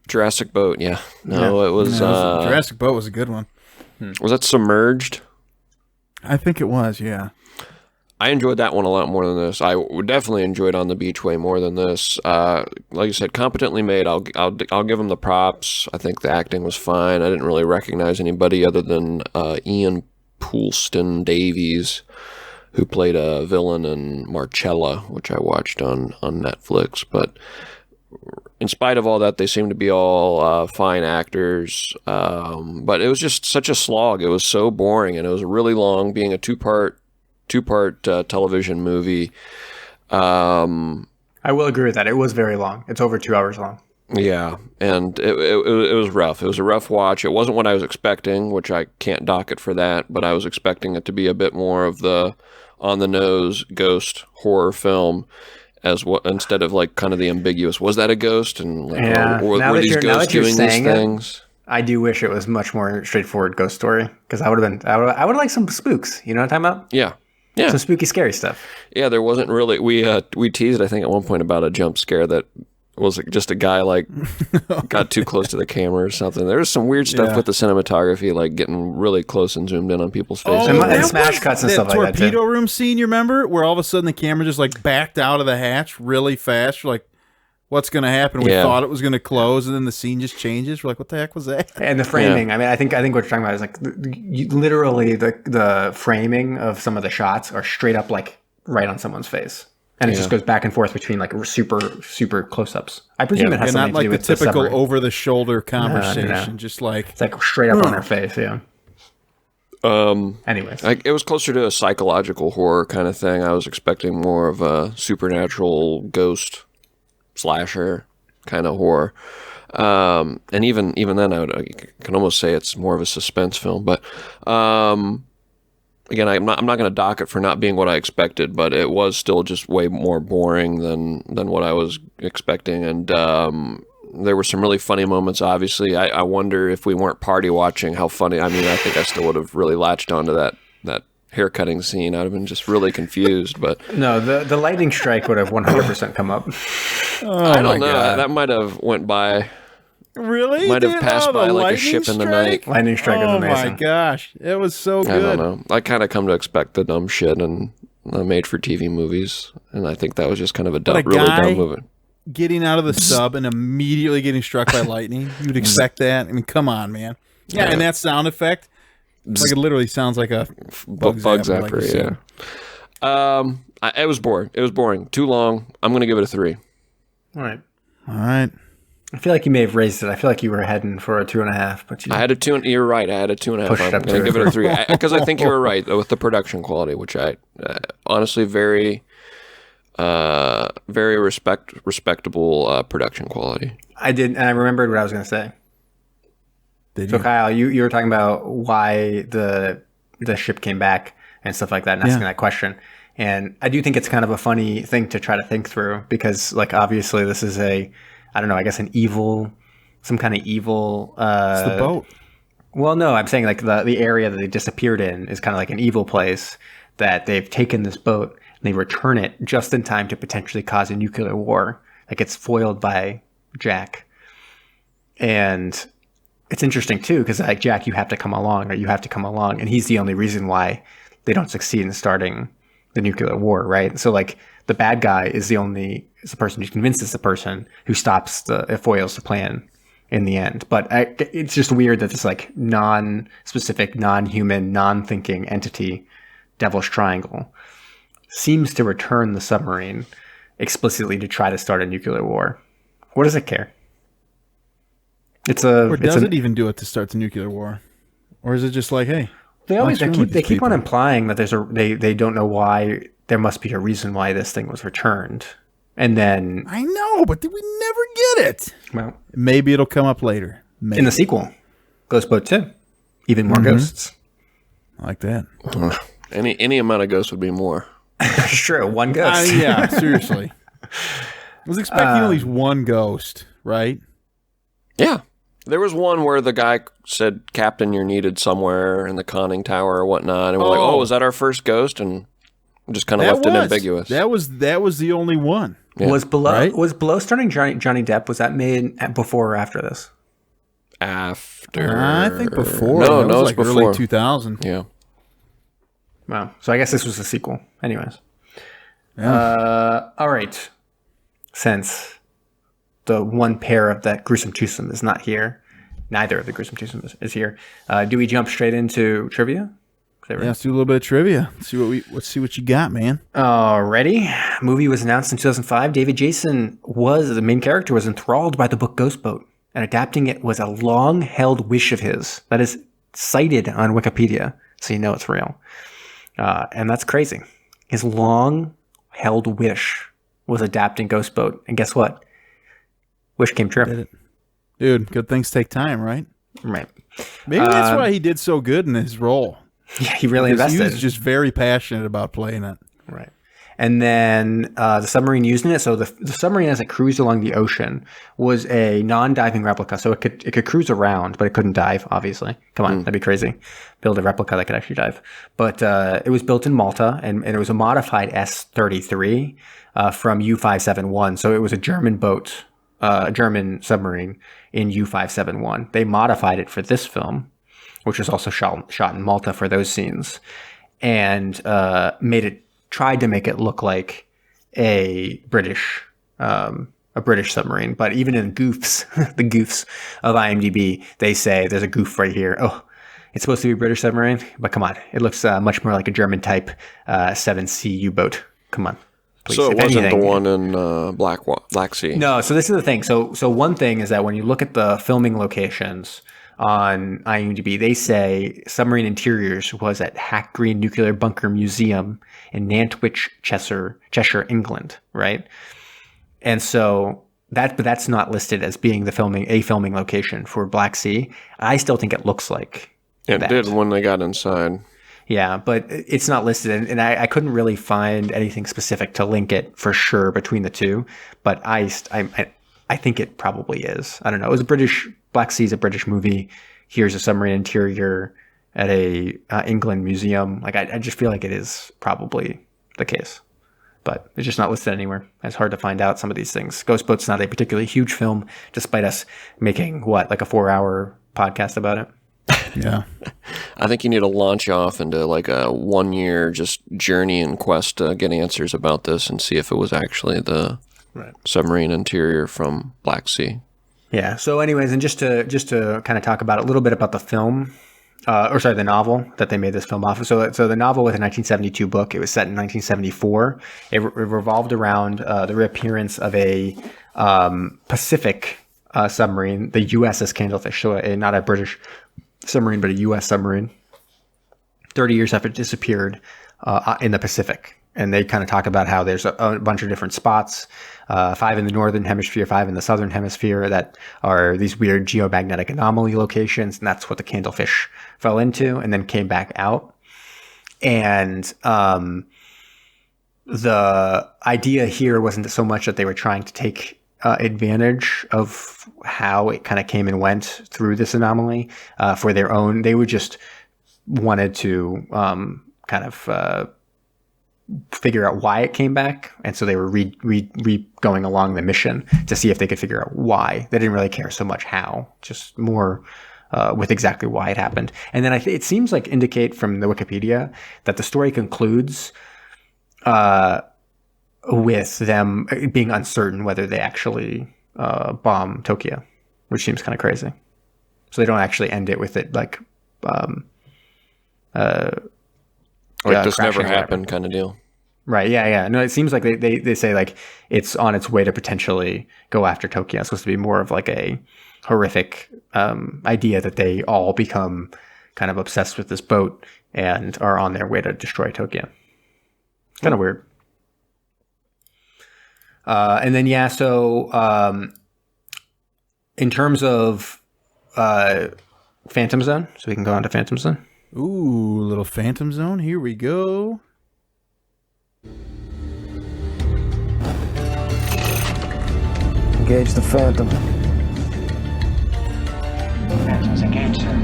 Jurassic Boat, yeah. No, it was... Jurassic Boat was a good one. Was that Submerged? I think it was, yeah. I enjoyed that one a lot more than this. I definitely enjoyed On the Beach way more than this. Like you said, competently made. I'll give them the props. I think the acting was fine. I didn't really recognize anybody other than Ian Poulston Davies, who played a villain in Marcella, which I watched on Netflix. But in spite of all that, they seem to be all fine actors. But it was just such a slog. It was so boring, and it was really long, being a two-part television movie. I will agree with that. It was very long. It's over 2 hours long. Yeah, and it was rough. It was a rough watch. It wasn't what I was expecting, which I can't dock it for that, but I was expecting it to be a bit more of the on-the-nose ghost horror film instead of like kind of the ambiguous, was that a ghost? And like, were these ghosts doing these things? I do wish it was much more straightforward ghost story, because I would like some spooks. You know what I'm talking about? Yeah. Yeah. Some spooky, scary stuff. Yeah, there wasn't really. We teased, I think, at one point about a jump scare that was just a guy like got too close to the camera or something. There was some weird stuff with the cinematography, like getting really close and zoomed in on people's faces. And smash cuts and stuff like that. Torpedo room scene, you remember? Where all of a sudden the camera just like backed out of the hatch really fast. You're like, what's going to happen? We thought it was going to close, and then the scene just changes. We're like, what the heck was that? And the framing. I mean, I think what you're talking about is like literally the framing of some of the shots are straight up like right on someone's face. And it just goes back and forth between like super, super close-ups. I presume it has something to do with the typical over-the-shoulder conversation. No. Just like it's like straight up on their face. Yeah. Anyways, it was closer to a psychological horror kind of thing. I was expecting more of a supernatural ghost slasher kind of horror. And even then, I can almost say it's more of a suspense film. But again, I'm not going to dock it for not being what I expected, but it was still just way more boring than what I was expecting. And there were some really funny moments, obviously. I wonder if we weren't party watching, how funny. I mean, I think I still would have really latched onto that haircutting scene. I'd have been just really confused. But no, the lightning strike would have 100% come up. I don't know. God. That might have went by. Really? Might have passed by like a ship in the night. Lightning strike is amazing. Oh my gosh. It was so good. I don't know. I kind of come to expect the dumb shit in made-for-TV movies, and I think that was just kind of really dumb movie. Getting out of the sub and immediately getting struck by lightning, you'd expect that. I mean, come on, man. Yeah, and that sound effect, like it literally sounds like a bug zapper. Like it was boring. It was boring. Too long. I'm going to give it a 3. All right. I feel like you may have raised it. I feel like you were heading for a 2.5, but I had a 2. You're right. I had a 2.5. I'm going to give it a 3 because I think you were right with the production quality, which I honestly very respectable production quality. I did, and I remembered what I was going to say. So Kyle, you were talking about why the ship came back and stuff like that, and asking that question. And I do think it's kind of a funny thing to try to think through, because like obviously this is I guess some kind of evil. It's the boat. Well, no, I'm saying like the area that they disappeared in is kind of like an evil place, that they've taken this boat and they return it just in time to potentially cause a nuclear war. Like it's foiled by Jack. And it's interesting too, because like, Jack, you have to come along, and he's the only reason why they don't succeed in starting the nuclear war, right? So like the bad guy is the person who convinces the person who foils the plan in the end. But it's just weird that this like non-specific, non-human, non-thinking entity, Devil's Triangle, seems to return the submarine explicitly to try to start a nuclear war. What does it care? Does it even do it to start the nuclear war? Or is it just like, hey, they keep on implying that they don't know why. There must be a reason why this thing was returned. And then I know, but we never get it. Well, maybe it'll come up later. Maybe. In the sequel, Ghost Boat 2, even more ghosts. I like that. Any amount of ghosts would be more. Sure, one ghost. Yeah, seriously. I was expecting at least one ghost, right? Yeah. There was one where the guy said, "Captain, you're needed somewhere in the conning tower or whatnot." And we're like, "Oh, was that our first ghost?" And just kind of left it ambiguous. That was the only one. Yeah. Was Below starting Johnny Depp? Was that made before or after this? After, I think before. No, it was like before. Early 2000. Yeah. Wow. So I guess this was a sequel. Anyways. Yeah. All right. Since the one pair of that gruesome twosome is not here, neither of the gruesome twosome is here. Do we jump straight into trivia? Yeah, let's do a little bit of trivia. Let's see what you got, man. Alrighty. Movie was announced in 2005. David Jason, the main character was enthralled by the book Ghost Boat, and adapting it was a long-held wish of his that is cited on Wikipedia, so you know it's real. And that's crazy. His long-held wish was adapting Ghost Boat, and guess what? Wish came true. Dude, good things take time, right? Right. Maybe that's why he did so good in his role. Yeah, he really Because invested. he was just very passionate about playing it. Right. And then the submarine used in it. So the submarine, as it cruised along the ocean, was a non-diving replica. So it could cruise around, but it couldn't dive. Obviously, come on, that'd be crazy. Build a replica that could actually dive. But it was built in Malta, and it was a modified S-33 from U-571. So it was a German boat, a German submarine in U-571. They modified it for this film, which was also shot in Malta for those scenes, and tried to make it look like a British submarine. But even in goofs, the goofs of IMDb, they say there's a goof right here. Oh, it's supposed to be a British submarine, but come on, it looks much more like a German type 7C U-boat. Come on. Please. So it If wasn't anything, the one in Black Sea. No, so this is the thing. So one thing is that when you look at the filming locations on IMDb, they say submarine interiors was at Hack Green Nuclear Bunker Museum in Nantwich, Cheshire, England, right? And so that's not listed as being a filming location for Black Sea. I still think it looks like It that. did when they got inside. Yeah, but it's not listed, and I couldn't really find anything specific to link it for sure between the two. But I think it probably is. I don't know. It was Black Sea is a British movie. Here's a submarine interior at a England museum. Like I just feel like it is probably the case, but it's just not listed anywhere. It's hard to find out some of these things. Ghost Boat's not a particularly huge film, despite us making like a 4-hour podcast about it. Yeah. I think you need to launch off into like a 1-year just journey and quest to get answers about this and see if it was actually the submarine interior from Black Sea. Yeah. So anyways, and just to kind of talk about a little bit about the film, the novel that they made this film off of. So the novel was a 1972 book. It was set in 1974. It revolved around the reappearance of a Pacific submarine, the USS Candlefish. So not a British submarine, but a U.S. submarine. 30 years after it disappeared in the Pacific. And they kind of talk about how there's a bunch of different spots, 5 in the northern hemisphere, 5 in the southern hemisphere, that are these weird geomagnetic anomaly locations. And that's what the Candlefish fell into and then came back out. And the idea here wasn't so much that they were trying to take advantage of how it kind of came and went through this anomaly for their own. They would just wanted to figure out why it came back, and so they were going along the mission to see if they could figure out why. They didn't really care so much how, just more with exactly why it happened. And then it seems like indicate from the Wikipedia that the story concludes with them being uncertain whether they actually bomb Tokyo, which seems kind of crazy. So they don't actually end it with it like this never happened kind of deal. Right. Yeah. No, it seems like they say like it's on its way to potentially go after Tokyo. It's supposed to be more of like a horrific idea that they all become kind of obsessed with this boat and are on their way to destroy Tokyo. It's kind of weird. And then, in terms of Phantom Zone, so we can go on to Phantom Zone. Ooh, little Phantom Zone. Here we go. Engage the Phantom. Phantoms engaged, sir.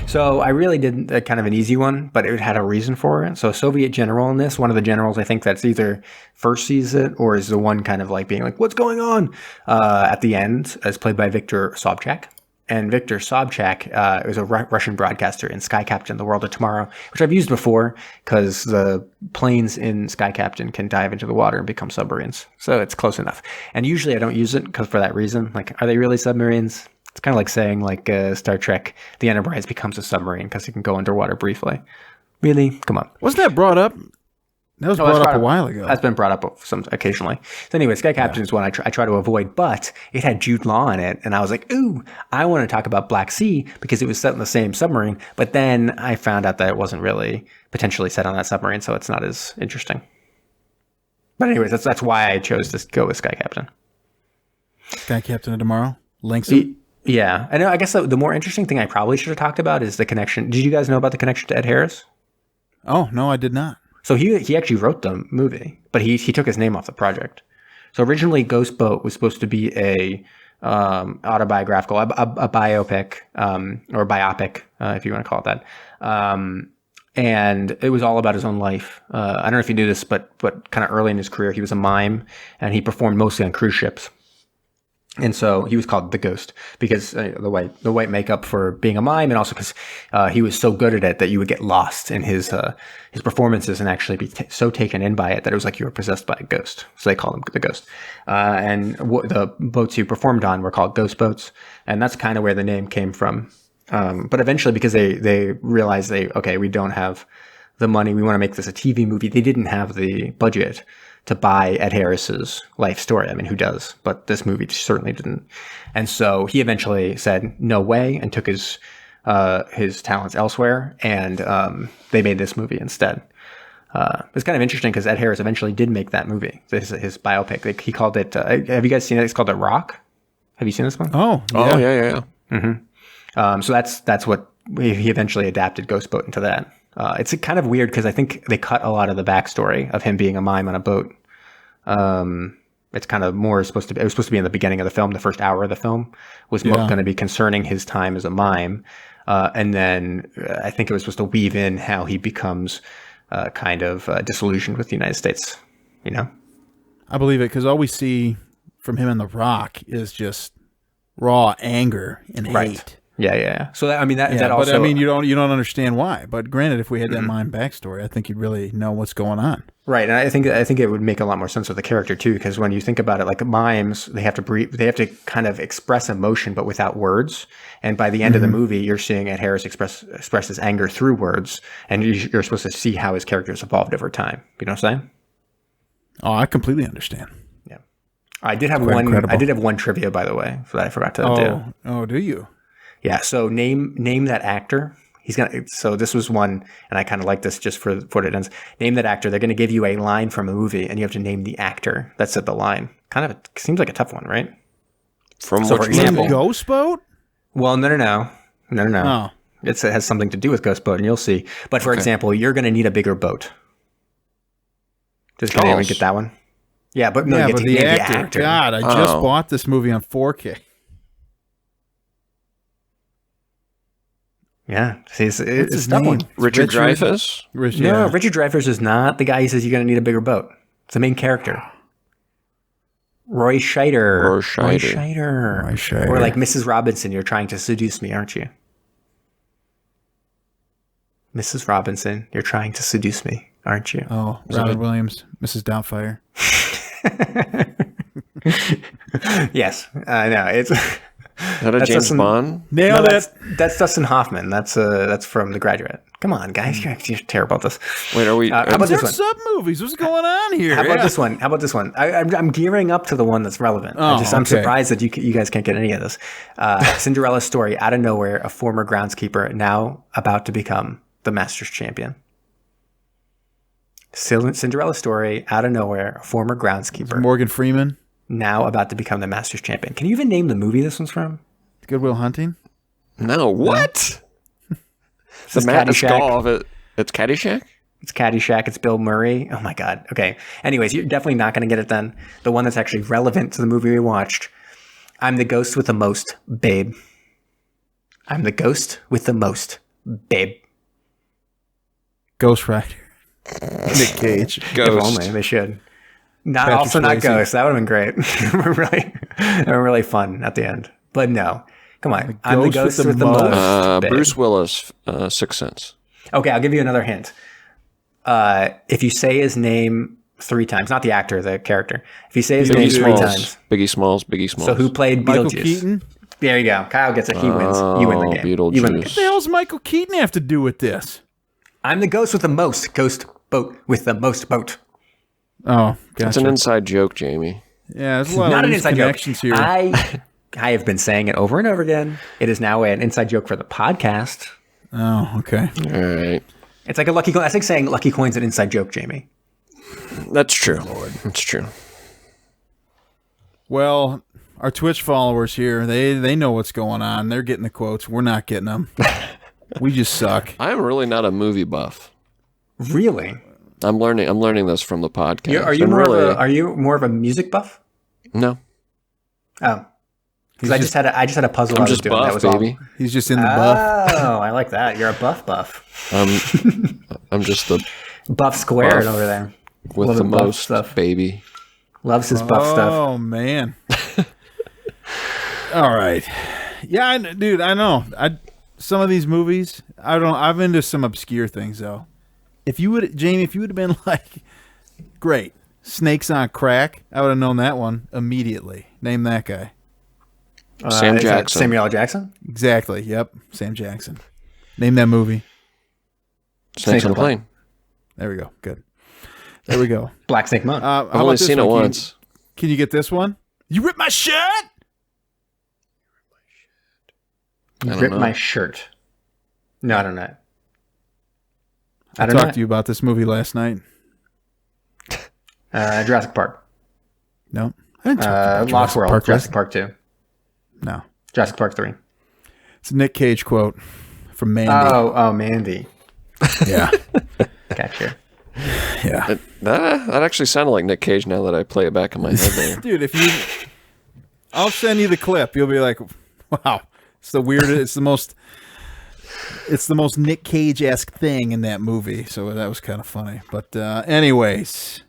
So I really did kind of an easy one, but it had a reason for it. So a Soviet general in this, one of the generals, I think that's either first sees it or is the one kind of like being like, what's going on? At the end, is played by Viktor Sobchak. And Viktor Sobchak is a Russian broadcaster in Sky Captain, The World of Tomorrow, which I've used before because the planes in Sky Captain can dive into the water and become submarines. So it's close enough. And usually I don't use it because for that reason, like, are they really submarines? It's kind of like saying like Star Trek, the Enterprise becomes a submarine because it can go underwater briefly. Really? Come on. Wasn't that brought up That was No, that's brought up a while ago. That's been brought up some occasionally. So anyway, Sky Captain is one I try to avoid, but it had Jude Law in it, and I was like, ooh, I want to talk about Black Sea because it was set in the same submarine. But then I found out that it wasn't really potentially set on that submarine, so it's not as interesting. But anyways, that's why I chose to go with Sky Captain. Sky Captain of Tomorrow. Langston. Yeah, I know. I guess the more interesting thing I probably should have talked about is the connection. Did you guys know about the connection to Ed Harris? Oh no, I did not. So he actually wrote the movie, but he took his name off the project. So originally, Ghost Boat was supposed to be a autobiographical, a biopic, or biopic, if you want to call it that. And it was all about his own life. I don't know if you knew this, but kind of early in his career, he was a mime, and he performed mostly on cruise ships. And so he was called the Ghost because the white makeup for being a mime, and also because he was so good at it that you would get lost in his performances and actually be so taken in by it that it was like you were possessed by a ghost. So they called him the Ghost. And the boats he performed on were called ghost boats, and that's kind of where the name came from. But eventually, because they realized we don't have the money, we want to make this a TV movie. They didn't have the budget to buy Ed Harris's life story. I mean, who does? But this movie certainly didn't. And so he eventually said no way and took his talents elsewhere, and they made this movie instead. It's kind of interesting because Ed Harris eventually did make that movie, his biopic. He called it. Have you guys seen it? It's called The Rock. Have you seen this one? Oh, yeah. Mm-hmm. So that's what he eventually adapted Ghost Boat into that. It's kind of weird because I think they cut a lot of the backstory of him being a mime on a boat. It's kind of more supposed to be. It was supposed to be in the beginning of the film. The first hour of the film was going to be concerning his time as a mime, and then I think it was supposed to weave in how he becomes kind of disillusioned with the United States. You know, I believe it because all we see from him in The Rock is just raw anger and hate. Yeah. So that also. But I mean, you don't understand why. But granted, if we had that mime backstory, I think you'd really know what's going on. Right, and I think it would make a lot more sense with the character too, because when you think about it, like mimes, they have to breathe, they have to kind of express emotion, but without words. And by the end of the movie, you're seeing Ed Harris express his anger through words, and you're supposed to see how his character has evolved over time. You know what I'm saying? Oh, I completely understand. Yeah, I did have one. Incredible. I did have one trivia, by the way, that I forgot to do. Oh, do you? Yeah. So name that actor. So this was one, and I kind of like this just for what it ends. Name that actor. They're going to give you a line from a movie, and you have to name the actor that said the line. Kind of seems like a tough one, right? For example, Ghost Boat? Well, no. Oh. It has something to do with Ghost Boat, and you'll see. But for example, you're going to need a bigger boat. Does anyone get that one? Yeah, but no, you get to name the actor. God, I just bought this movie on 4K. Yeah, see, it's a tough one. Richard Dreyfuss? No, Richard Dreyfuss is not the guy who says you're going to need a bigger boat. It's the main character. Roy Scheider. Or like Mrs. Robinson, you're trying to seduce me, aren't you? Mrs. Robinson, you're trying to seduce me, aren't you? Oh, Robin Williams, Mrs. Doubtfire. Yes, I know. It's... Is that a James Bond? Nailed it. That's Dustin Hoffman. That's from The Graduate. Come on, guys, you're terrible at this. Wait, are we? How about this one? Sub movies. What's going on here? How about this one? I'm gearing up to the one that's relevant. I'm surprised that you guys can't get any of this. Cinderella story. Out of nowhere, a former groundskeeper now about to become the Masters champion. Cinderella story. Out of nowhere, a former groundskeeper. Morgan Freeman. Now about to become the Masters champion. Can you even name the movie this one's from? Good Will Hunting? No, what? The Caddyshack of it. It's Caddyshack? It's Caddyshack. It's Bill Murray. Oh my God. Okay. Anyways, you're definitely not going to get it then. The one that's actually relevant to the movie we watched. I'm the ghost with the most, babe. I'm the ghost with the most, babe. Ghost Rider. Nick Cage. Ghost. If only they should. Not Ghost. That would have been great. really fun at the end. But no. Come on. I'm the ghost with the most. Bruce Willis, Sixth Sense. Okay, I'll give you another hint. If you say his name 3 times, not the actor, the character. If you say his name 3 times. Biggie Smalls. So who played Michael Beetlejuice? Keaton? There you go. Kyle gets it. He wins. You win the game. Beetlejuice. What the hell does Michael Keaton have to do with this? I'm the ghost with the most. Ghost, boat with the most boat. Oh, gotcha. It's an inside joke, Jamie. Yeah, there's a lot Not of an loose inside joke. connections here. I have been saying it over and over again. It is now an inside joke for the podcast. Oh, okay. All right. It's like a lucky coin. That's like saying lucky coin's an inside joke, Jamie. That's true. That's true. Well, our Twitch followers here, they know what's going on. They're getting the quotes. We're not getting them. We just suck. I'm really not a movie buff. Really? I'm learning this from the podcast. Are you more of a music buff? No. Oh. Because I just had a puzzle I'm I was just doing that buff, was baby. He's just in the buff. Oh, I like that. You're a buff. I'm just the Buff squared Buff. over there. with Love the the buff most stuff. baby. Loves his buff stuff. Oh, man. All right. Yeah, dude, I know. Some of these movies, I'm into some obscure things, though. Jamie, if you would have been like, great, Snakes on Crack, I would have known that one immediately. Name that guy. Sam Is that Jackson. Samuel L. Jackson? Exactly. Yep. Sam Jackson. Name that movie. Snakes on a plane. There we go. Good. There we go. Black Snake Moan. How I've only about this seen it one? once. Can you get this one? You ripped my shirt? You don't ripped know. my shirt. No, I don't know. I talked to you about this movie last night. Jurassic Park. No. I didn't talk about Lost World. Park Jurassic Park 2. No. Jurassic Park 3. It's a Nick Cage quote from Mandy. Oh, Mandy. Yeah. Gotcha. Yeah. That actually sounded like Nick Cage now that I play it back in my head there. Dude, I'll send you the clip. You'll be like, wow. It's the most Nick Cage-esque thing in that movie. So that was kind of funny. But anyways,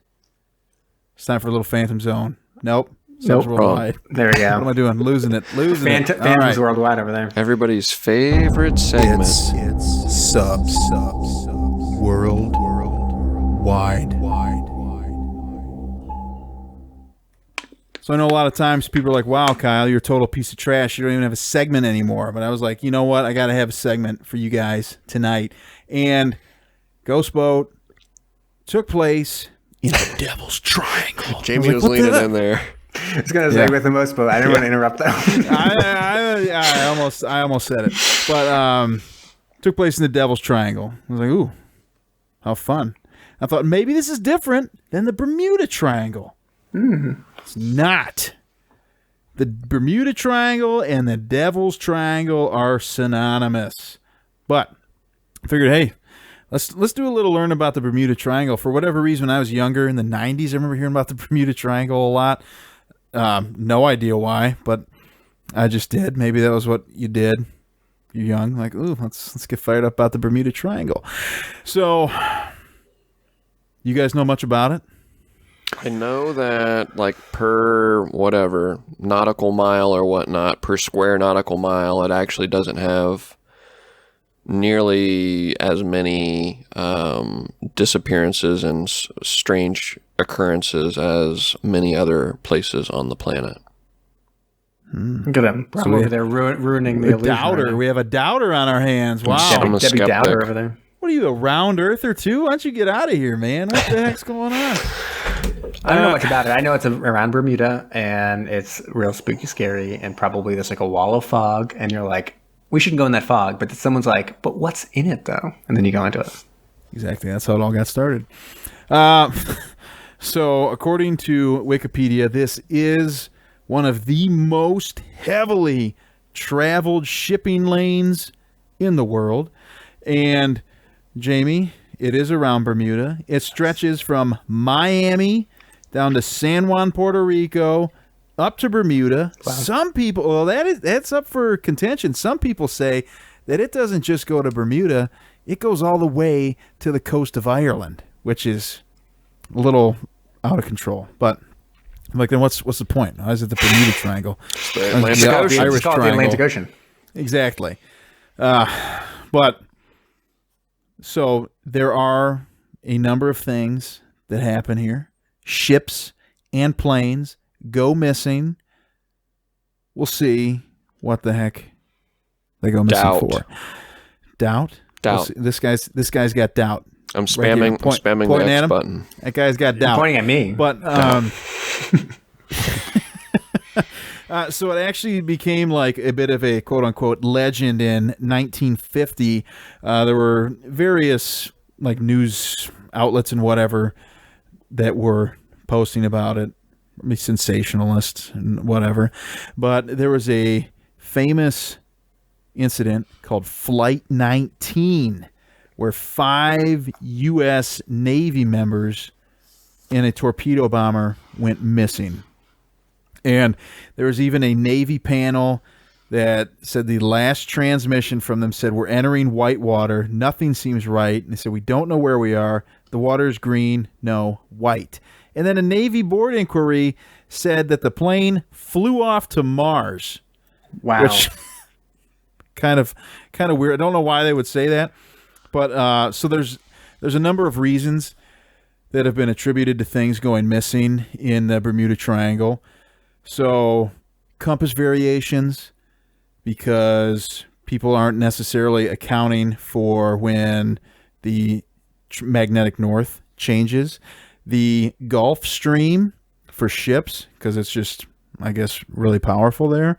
it's time for a little Phantom Zone. Nope. Subs Worldwide. There we What am go. I doing? Losing it. All Phantoms right. Worldwide over there. Everybody's favorite segment. It's subs world wide. So I know a lot of times people are like, wow, Kyle, you're a total piece of trash. You don't even have a segment anymore. But I was like, you know what? I got to have a segment for you guys tonight. And Ghost Boat took place in the Devil's Triangle. Jamie was leaning in there. I was going to say with the most, but I didn't want to interrupt that. I almost said it. But took place in the Devil's Triangle. I was like, ooh, how fun. I thought maybe this is different than the Bermuda Triangle. It's not. The Bermuda Triangle and the Devil's Triangle are synonymous. But I figured, hey, let's do a little learn about the Bermuda Triangle. For whatever reason, when I was younger in the 90s, I remember hearing about the Bermuda Triangle a lot. No idea why, but I just did. Maybe that was what you did. You're young, like, ooh, let's get fired up about the Bermuda Triangle. So, you guys know much about it? I know that, like, per whatever, nautical mile or whatnot, per square nautical mile, it actually doesn't have nearly as many disappearances and strange occurrences as many other places on the planet. Look at them. I'm over there ruining the illusion. Doubter. right now. We have a doubter on our hands. Wow. I'm a Debbie skeptic. Dowder over there. What are you, a round earther too? Why don't you get out of here, man? What the heck's going on? I don't know much about it. I know it's around Bermuda, and it's real spooky, scary, and probably there's like a wall of fog, and you're like, we shouldn't go in that fog. But someone's like, but what's in it though? And then you go into it. Exactly. That's how it all got started. So, according to Wikipedia, this is one of the most heavily traveled shipping lanes in the world. And, Jamie, it is around Bermuda. It stretches from Miami down to San Juan, Puerto Rico, up to Bermuda. Wow. Some people, well, that's up for contention. Some people say that it doesn't just go to Bermuda, it goes all the way to the coast of Ireland, which is a little out of control. But like, then what's the point? Why is it the Bermuda Triangle? The Atlantic Ocean. Irish It's called the Triangle. Atlantic Ocean. Exactly. But so there are a number of things that happen here. Ships and planes go missing. We'll see what the heck they go missing Doubt. for. Doubt? Doubt. We'll see. This guy's got doubt. I'm Right here. spamming. I'm spamming the Pointing at X him. button. That guy's got doubt. Pointing at me. But so it actually became like a bit of a quote unquote legend in 1950. There were various like news outlets and whatever that were posting about it, sensationalists and whatever. But there was a famous incident called Flight 19 where 5 U.S. Navy members in a torpedo bomber went missing. And there was even a Navy panel that said the last transmission from them said, "We're entering whitewater. Nothing seems right." And they said, "We don't know where we are. The water is green. No, white." And then a Navy board inquiry said that the plane flew off to Mars. Wow. Which kind of weird. I don't know why they would say that. But so there's a number of reasons that have been attributed to things going missing in the Bermuda Triangle. So compass variations, because people aren't necessarily accounting for when the magnetic north changes. The Gulf Stream for ships, because it's just, I guess, really powerful there.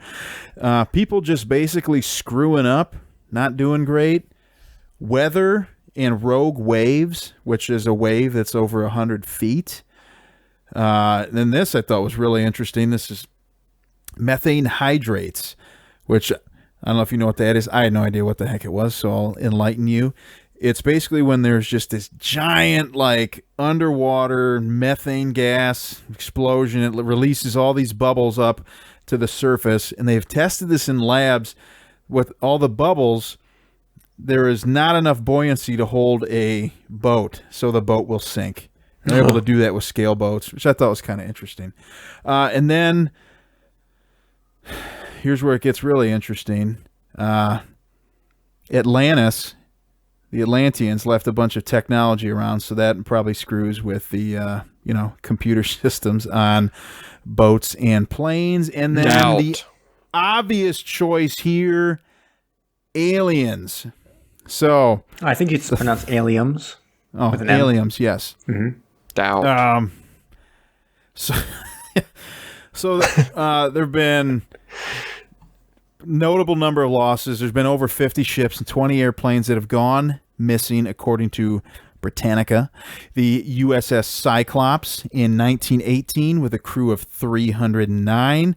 People just basically screwing up, not doing great. Weather and rogue waves, which is a wave that's over 100 feet. Then this I thought was really interesting. This is methane hydrates, which I don't know if you know what that is. I had no idea what the heck it was, so I'll enlighten you. It's basically when there's just this giant, like, underwater methane gas explosion. It releases all these bubbles up to the surface, and they've tested this in labs with all the bubbles. There is not enough buoyancy to hold a boat, so the boat will sink. And they're able to do that with scale boats, which I thought was kind of interesting. And then here's where it gets really interesting. Atlantis, the Atlanteans left a bunch of technology around, so that probably screws with the computer systems on boats and planes. And then the obvious choice here, aliens. So I think it's pronounced aliens. Oh, with an M. aliens, yes. Mm-hmm. Doubt. So there have been notable number of losses. There's been over 50 ships and 20 airplanes that have gone missing, according to Britannica. The USS Cyclops in 1918 with a crew of 309.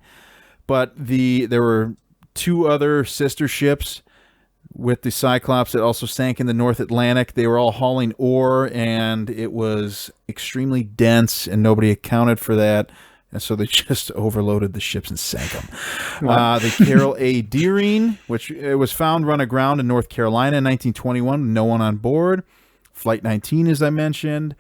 But there were 2 other sister ships with the Cyclops that also sank in the North Atlantic. They were all hauling ore, and it was extremely dense, and nobody accounted for that. And so they just overloaded the ships and sank them. The Carroll A. Deering, which it was found run aground in North Carolina in 1921, no one on board. Flight 19, as I mentioned.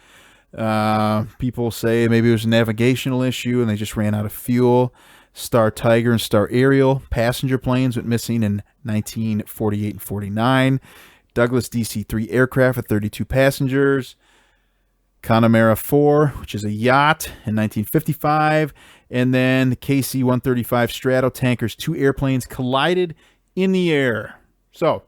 People say maybe it was a navigational issue, and they just ran out of fuel. Star Tiger and Star Ariel passenger planes went missing in 1948 and 49. Douglas DC-3 aircraft with 32 passengers. Connemara 4, which is a yacht, in 1955. And then the KC-135 Stratotankers, 2 airplanes collided in the air. So,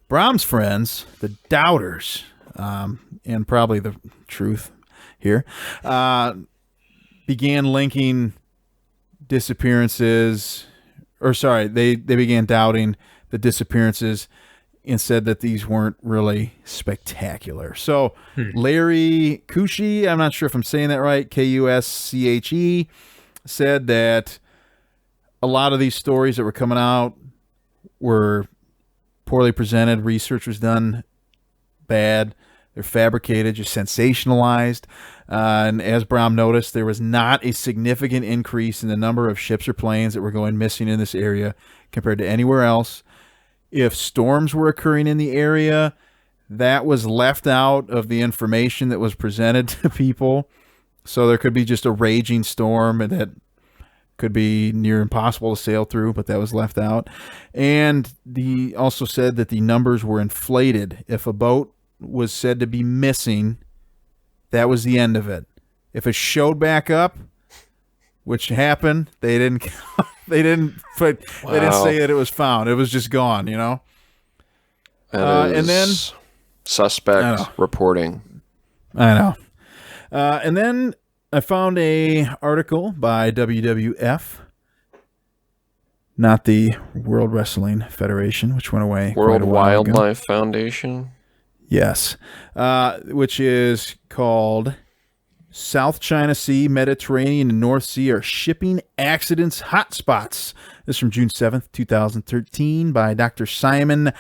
Brahm's friends, the doubters, and probably the truth here, began linking disappearances, they began doubting the disappearances and said that these weren't really spectacular. So Larry Kusche, I'm not sure if I'm saying that right, Kusche, said that a lot of these stories that were coming out were poorly presented. Research was done bad. They're fabricated, just sensationalized. And as Brahm noticed, there was not a significant increase in the number of ships or planes that were going missing in this area compared to anywhere else. If storms were occurring in the area, that was left out of the information that was presented to people. So there could be just a raging storm that could be near impossible to sail through, but that was left out. And he also said that the numbers were inflated. If a boat was said to be missing, that was the end of it. If it showed back up, which happened, they didn't they didn't say that it was found. It was just gone, And then Suspect reporting. I know. And then I found a article by WWF, not the World Wrestling Federation, which went away. World quite a while ago. Wildlife Foundation. Yes, which is called South China Sea, Mediterranean, and North Sea are shipping accidents hotspots. This is from June 7th, 2013 by Dr. Simon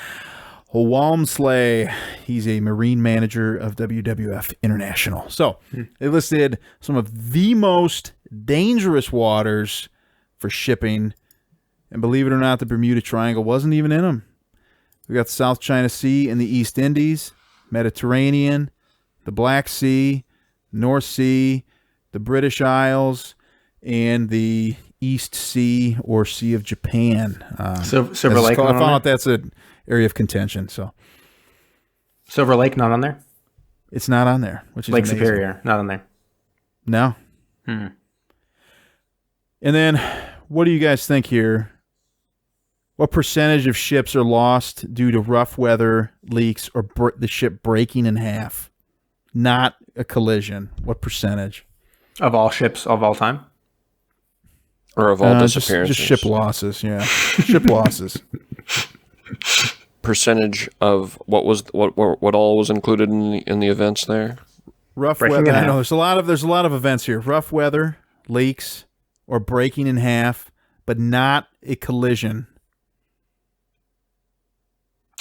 Walmsley. He's a marine manager of WWF International. So they listed some of the most dangerous waters for shipping. And believe it or not, the Bermuda Triangle wasn't even in them. We got the South China Sea and the East Indies, Mediterranean, the Black Sea, North Sea, the British Isles, and the East Sea or Sea of Japan. Silver Lake. I found out that's an area of contention. So Silver Lake not on there. it's not on there, which is Lake amazing. Superior not on there. No. And then, what do you guys think here? What percentage of ships are lost due to rough weather, leaks, or the ship breaking in half? Not a collision. What percentage? Of all ships of all time? Or of all disappearances. Just ship losses, yeah. Ship losses. Percentage of what all was included in the events there? Rough Breaking weather. in I know half. there's a lot of events here. Rough weather, leaks, or breaking in half, but not a collision.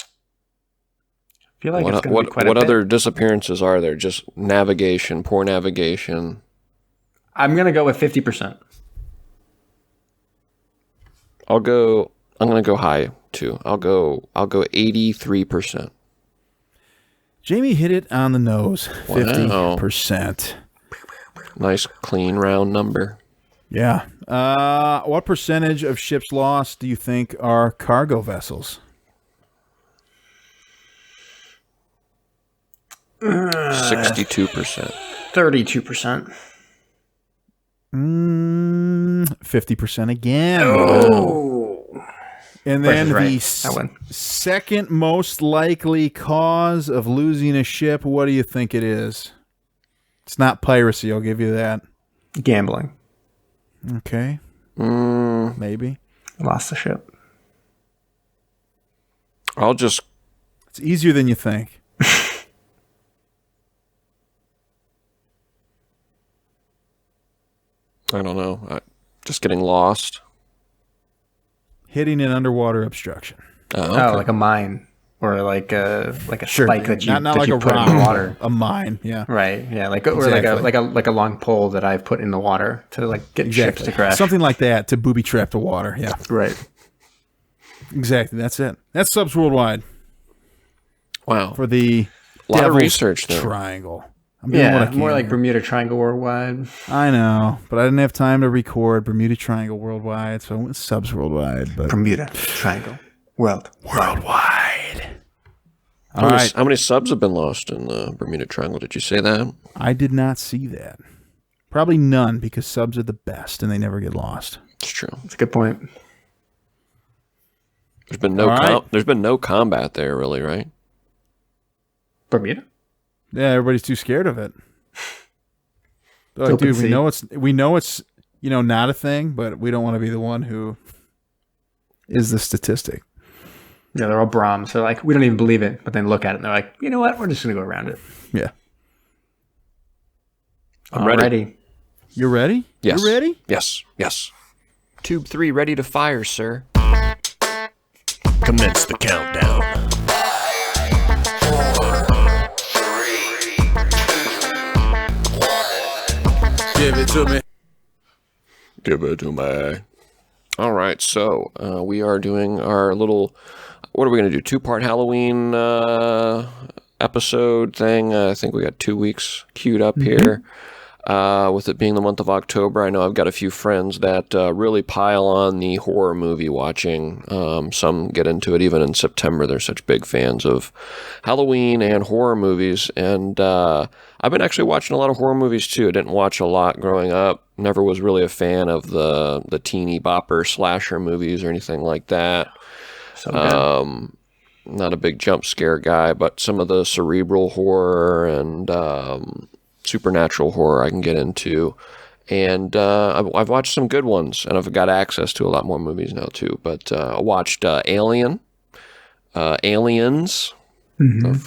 I feel like it's going to be quite a what bit. other disappearances are there? Just navigation, poor navigation. I'm going to go with 50%. I'm going to go high too. I'll go 83%. Jamie hit it on the nose. Wow. 50%. Nice clean round number. Yeah. What percentage of ships lost do you think are cargo vessels? 62%. 32%. 50% again. Oh. And then Price is the Right. I win. second most likely cause of losing a ship, what do you think it is? It's not piracy, I'll give you that. Gambling. Okay. Maybe. Lost the ship. It's easier than you think. I don't know. Just getting lost. Hitting an underwater obstruction. Oh, like a mine. Or like a spike that you, not that like you a put rock, in the water. a mine, yeah. Right, yeah, or Exactly. like a long pole that I've put in the water to like get ships to crash. Something like that to booby trap the water, yeah. Right. Exactly, that's it. That's Subs Worldwide Wow. for the A lot of Devil's research there. Triangle. I'm doing what I Yeah, can more like here. Bermuda Triangle Worldwide. I know, but I didn't have time to record Bermuda Triangle Worldwide, so I went Subs Worldwide. But Bermuda Triangle Worldwide. All How many- right, How many subs have been lost in the Bermuda Triangle? Did you say that? I did not see that. Probably none because subs are the best and they never get lost. It's true. That's a good point. There's been no All right. there's been no combat there, really, right? Bermuda? Yeah, everybody's too scared of it. They're like, Open dude, sea. we know it's not a thing, but we don't want to be the one who is the statistic. Yeah, they're all Brahms. They're like, we don't even believe it, but then look at it and they're like, you know what? We're just going to go around it. Yeah. I'm ready. You ready? Yes. You ready? Yes. Yes. Tube 3 ready to fire, sir. Commence the countdown. Give it to me. Give it to me. All right, so we are doing our little. What are we going to do? 2-part Halloween episode thing. I think we got 2 weeks queued up here. With it being the month of October, I know I've got a few friends that really pile on the horror movie watching. Some get into it even in September. They're such big fans of Halloween and horror movies. And I've been actually watching a lot of horror movies too. I didn't watch a lot growing up. Never was really a fan of the teeny bopper slasher movies or anything like that. So good. not a big jump scare guy, but some of the cerebral horror and supernatural horror I can get into. And I've watched some good ones, and I've got access to a lot more movies now too. But I watched Aliens for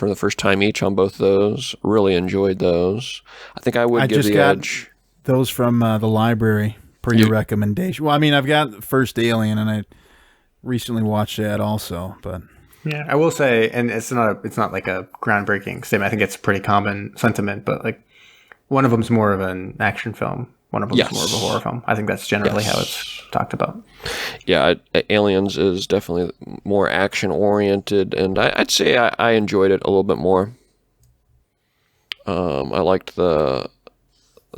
the first time each on both those. Really enjoyed those. I think I would give The Edge. Those from the library per your recommendation. Well, I mean, I've got the first Alien, and I recently watched that also. But yeah, I will say, and it's not like a groundbreaking statement. I think it's a pretty common sentiment, but like one of them's more of an action film. One of them is more of a horror film. I think that's generally how it's talked about. Yeah, Aliens is definitely more action-oriented, and I'd say I enjoyed it a little bit more. I liked the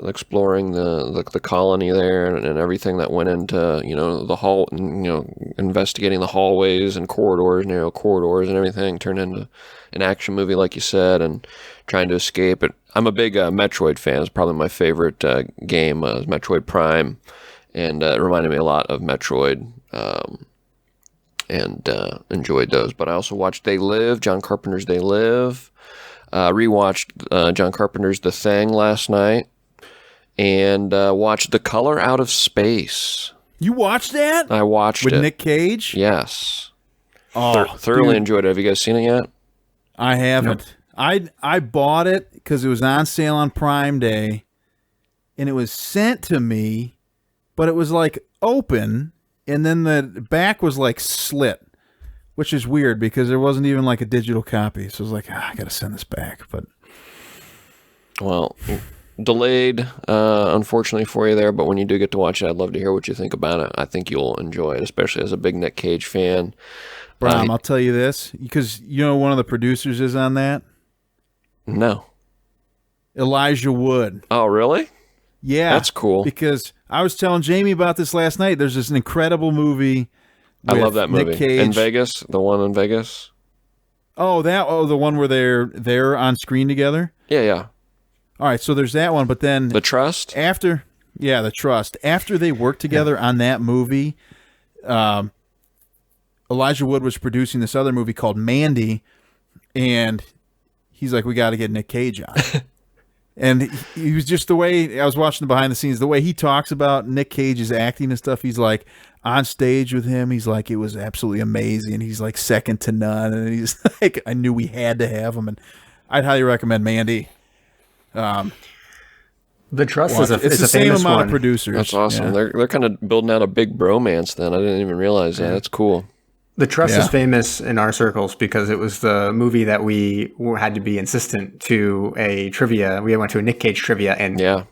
exploring the colony there and everything that went into, the investigating the hallways and corridors, narrow corridors and everything turned into an action movie, like you said, and trying to escape it. I'm a big Metroid fan. It's probably my favorite game, Metroid Prime, and it reminded me a lot of Metroid, and enjoyed those. But I also watched John Carpenter's They Live, rewatched John Carpenter's The Thing last night, and watched The Color Out of Space. You watched that? I watched with it. Nick Cage? Yes. Oh, thoroughly enjoyed it. Have you guys seen it yet? I haven't. Nope. I bought it because it was on sale on Prime Day, and it was sent to me, but it was like open, and then the back was like slit, which is weird because there wasn't even like a digital copy. So I was like, I got to send this back. But well, delayed, unfortunately for you there, but when you do get to watch it, I'd love to hear what you think about it. I think you'll enjoy it, especially as a big Nick Cage fan. Brom, I'll tell you this, because one of the producers is on that. No. Elijah Wood. Oh, really? Yeah. That's cool. Because I was telling Jamie about this last night. There's this incredible movie with I love that movie. Nick Cage. In Vegas? The one in Vegas? Oh, the one where they're on screen together? Yeah. All right, so there's that one, but then The Trust? The Trust. After they worked together on that movie, Elijah Wood was producing this other movie called Mandy, and he's like, we got to get Nick Cage on. And he was just the way, I was watching the behind the scenes, the way he talks about Nick Cage's acting and stuff, he's like, on stage with him, he's like, it was absolutely amazing. He's like second to none. And he's like, I knew we had to have him. And I'd highly recommend Mandy. The Trust it's the same famous amount one. of producers. That's awesome. Yeah. They're kind of building out a big bromance then. I didn't even realize that. That's cool. The Trust is famous in our circles because it was the movie that we had to be insistent to a trivia. We went to a Nick Cage trivia and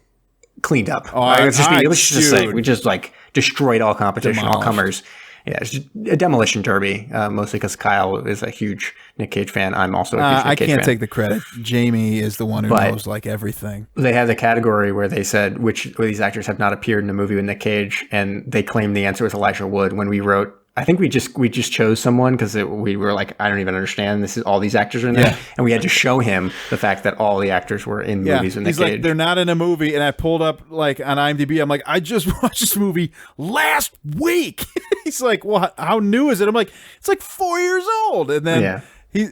cleaned up. Let's just say we just like destroyed all competition, all comers. Yeah, it's just a demolition derby, mostly because Kyle is a huge Nick Cage fan. I'm also a huge Nick Cage fan. I can't take the credit. Jamie is the one who knows like everything. They had the category where they said which of these actors have not appeared in a movie with Nick Cage, and they claimed the answer was Elijah Wood. When we wrote, I think we just chose someone because we were like, I don't even understand. This is all these actors are in there, and we had to show him the fact that all the actors were in movies with Nick Cage. Like, they're not in a movie, and I pulled up like on IMDb. I'm like, I just watched this movie last week. He's like, well, how new is it? I'm like, it's like 4 years old, and then he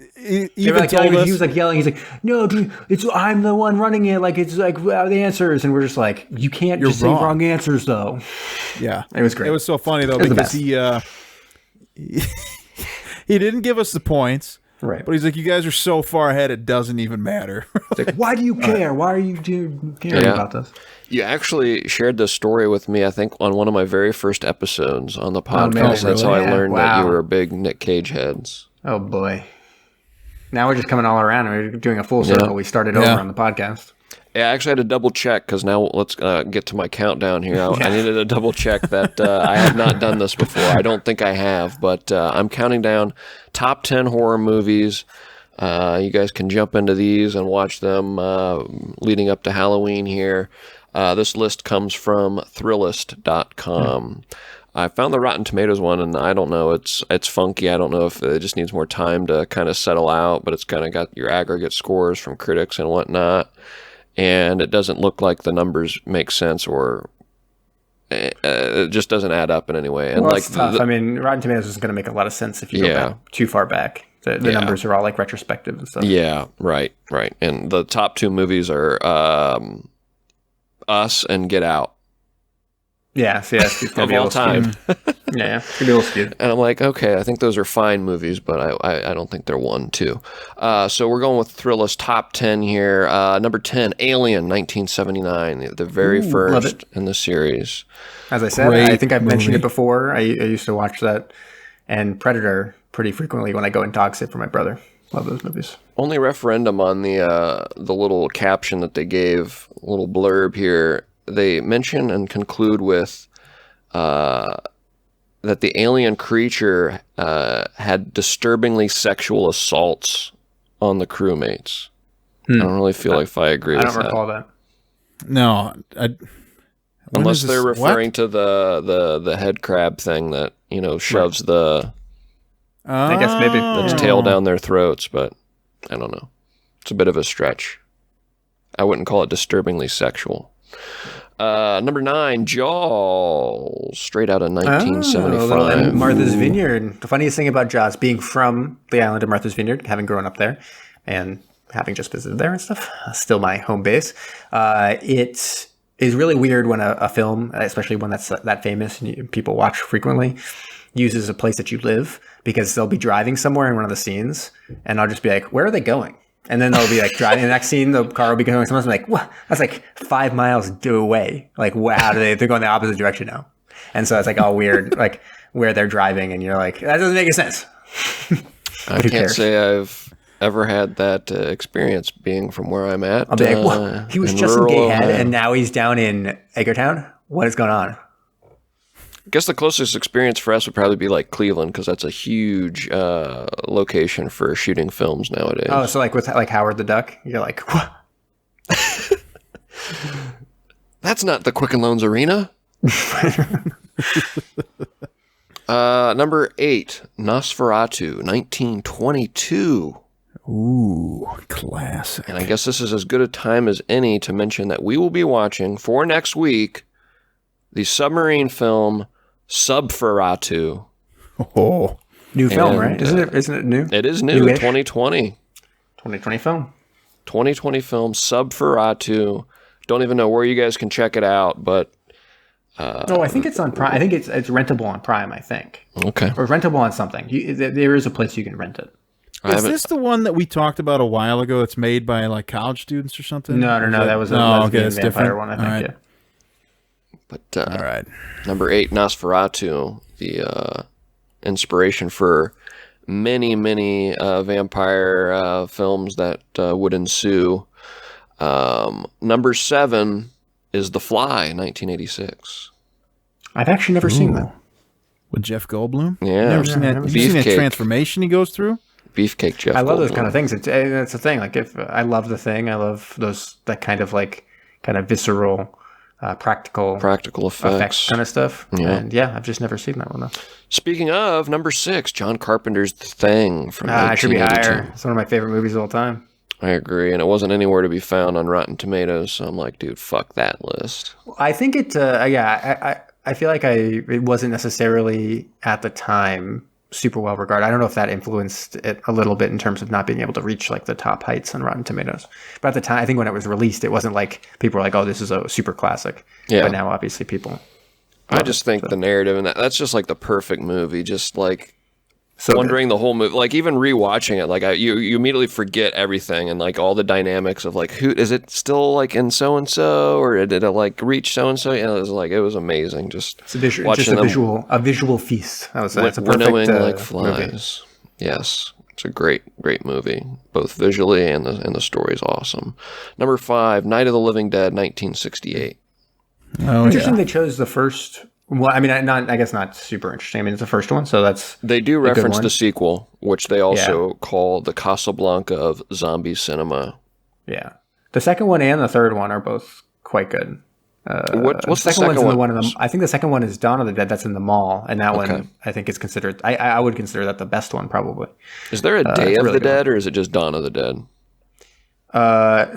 even told us, he was like yelling. He's like, no, dude, I'm the one running it. Like it's like the answers, and we're just like, you can't just say wrong answers though. Yeah, it was great. It was so funny though because he didn't give us the points, right? But he's like, you guys are so far ahead, it doesn't even matter. Like, why do you care? Why are you caring about this? You actually shared this story with me, I think, on one of my very first episodes on the podcast. That's how I learned that you were a big Nick Cage heads. Oh boy. Now we're just coming all around. We're doing a full circle. We started over on the podcast. Yeah, I actually had to double check because now let's get to my countdout here. I needed to double check that I have not done this before. I don't think I have, but I'm counting down top 10 horror movies. You guys can jump into these and watch them leading up to Halloween here. This list comes from Thrillist.com. I found the Rotten Tomatoes one, and I don't know. It's funky. I don't know if it just needs more time to kind of settle out, but it's kind of got your aggregate scores from critics and whatnot. And it doesn't look like the numbers make sense, or it just doesn't add up in any way. And well, it's tough. I mean, Rotten Tomatoes isn't going to make a lot of sense if you go back too far back. The numbers are all like retrospective and stuff. Yeah, right. And the top 2 movies are Us and Get Out. Yeah, so it's gonna Of be a all little time. skewed. Yeah, it's gonna be a little skewed. And I'm like, okay, I think those are fine movies, but I don't think they're 1, 2. So we're going with Thrilla's top 10 here. Number 10, Alien, 1979, the very first in the series. As I said, Great I think I've mentioned movie. it before. I used to watch that and Predator pretty frequently when I go and dog sit for my brother. Love those movies. Only referendum on the little caption that they gave, little blurb here. They mention and conclude with that the alien creature had disturbingly sexual assaults on the crewmates. I don't really feel like if I agree with I don't that. recall that. No, Unless they're referring to the head crab thing that, shoves the I guess maybe. tail down their throats, but I don't know. It's a bit of a stretch. I wouldn't call it disturbingly sexual. Number 9, Jaws, straight out of 1975. And Martha's Vineyard. The funniest thing about Jaws, being from the island of Martha's Vineyard, having grown up there, and having just visited there and stuff, still my home base. It is really weird when a film, especially one that's that famous and people watch frequently, uses a place that you live, because they'll be driving somewhere in one of the scenes, and I'll just be like, where are they going? And then they'll be like driving. The next scene, the car will be going somewhere. I'm like, what? That's like 5 miles away. Like, wow, they're going the opposite direction now. And so it's like all weird, like where they're driving, and you're like, that doesn't make any sense. I can't say I've ever had that experience being from where I'm at. I'll be like, whoa, he was just in Gayhead, and now he's down in Edgartown? What is going on? I guess the closest experience for us would probably be like Cleveland, because that's a huge location for shooting films nowadays. Oh, so like with like Howard the Duck, you're like, what? That's not the Quicken Loans Arena. Number 8, Nosferatu, 1922. Ooh, classic. And I guess this is as good a time as any to mention that we will be watching for next week the submarine film Subferatu. Oh, New film, And, right? Isn't it new? It is new, Newish? 2020. 2020 film. 2020 film Subferatu. Don't even know where you guys can check it out, but I think it's on Prime. I think it's rentable on Prime, I think. okay. Or rentable on something. There is a place you can rent it. is this the one that we talked about a while ago? It's made by like college students or something? No. That was a lesbian vampire one, I think. All right. Yeah. But All right. number 8, Nosferatu, the inspiration for many, many vampire films that would ensue. Number 7 is The Fly, 1986. I've actually never seen that. With Jeff Goldblum? Yeah. Never seen that. Have you seen that Beefcake. transformation he goes through? Beefcake Jeff I love those Goldblum. kind of things. It's a thing. Like if I love The Thing, I love that kind of like visceral, practical effects. kind of stuff. Yeah. And yeah, I've just never seen that one though. Speaking of, number 6, John Carpenter's The Thing from I should be 1982. higher. It's one of my favorite movies of all time. I agree, and it wasn't anywhere to be found on Rotten Tomatoes, so I'm like, dude, fuck that list. I think it. I feel like it wasn't necessarily at the time super well regarded. I don't know if that influenced it a little bit in terms of not being able to reach like the top heights on Rotten Tomatoes. But at the time, I think when it was released, it wasn't like people were like, "Oh, this is a super classic." Yeah. But now, obviously, people. I just think the narrative and that's just like the perfect movie. Just like So wondering the whole movie, like even rewatching it, like you immediately forget everything and like all the dynamics of like who is it still like in so and so or did it like reach so and so? Yeah, it was amazing. Just it's a visual, watching them a visual feast. I would say it's a perfect winnowing like movie. flies. Yes, it's a great movie, both visually and the story's awesome. Number 5, Night of the Living Dead, 1968. Oh, Interesting. yeah. They chose the first. Well, I mean, I guess not super interesting. I mean, it's the first one, so that's They do a good reference one. the sequel, which they also call the Casablanca of zombie cinema. Yeah. The second one and the third one are both quite good. What's the second one's in one? the one in the, I think the second one is Dawn of the Dead. That's in the mall, and that Okay. one I think is considered. I would consider that the best one probably. Is there a Day it's of really the Dead, or is it just Dawn of the Dead?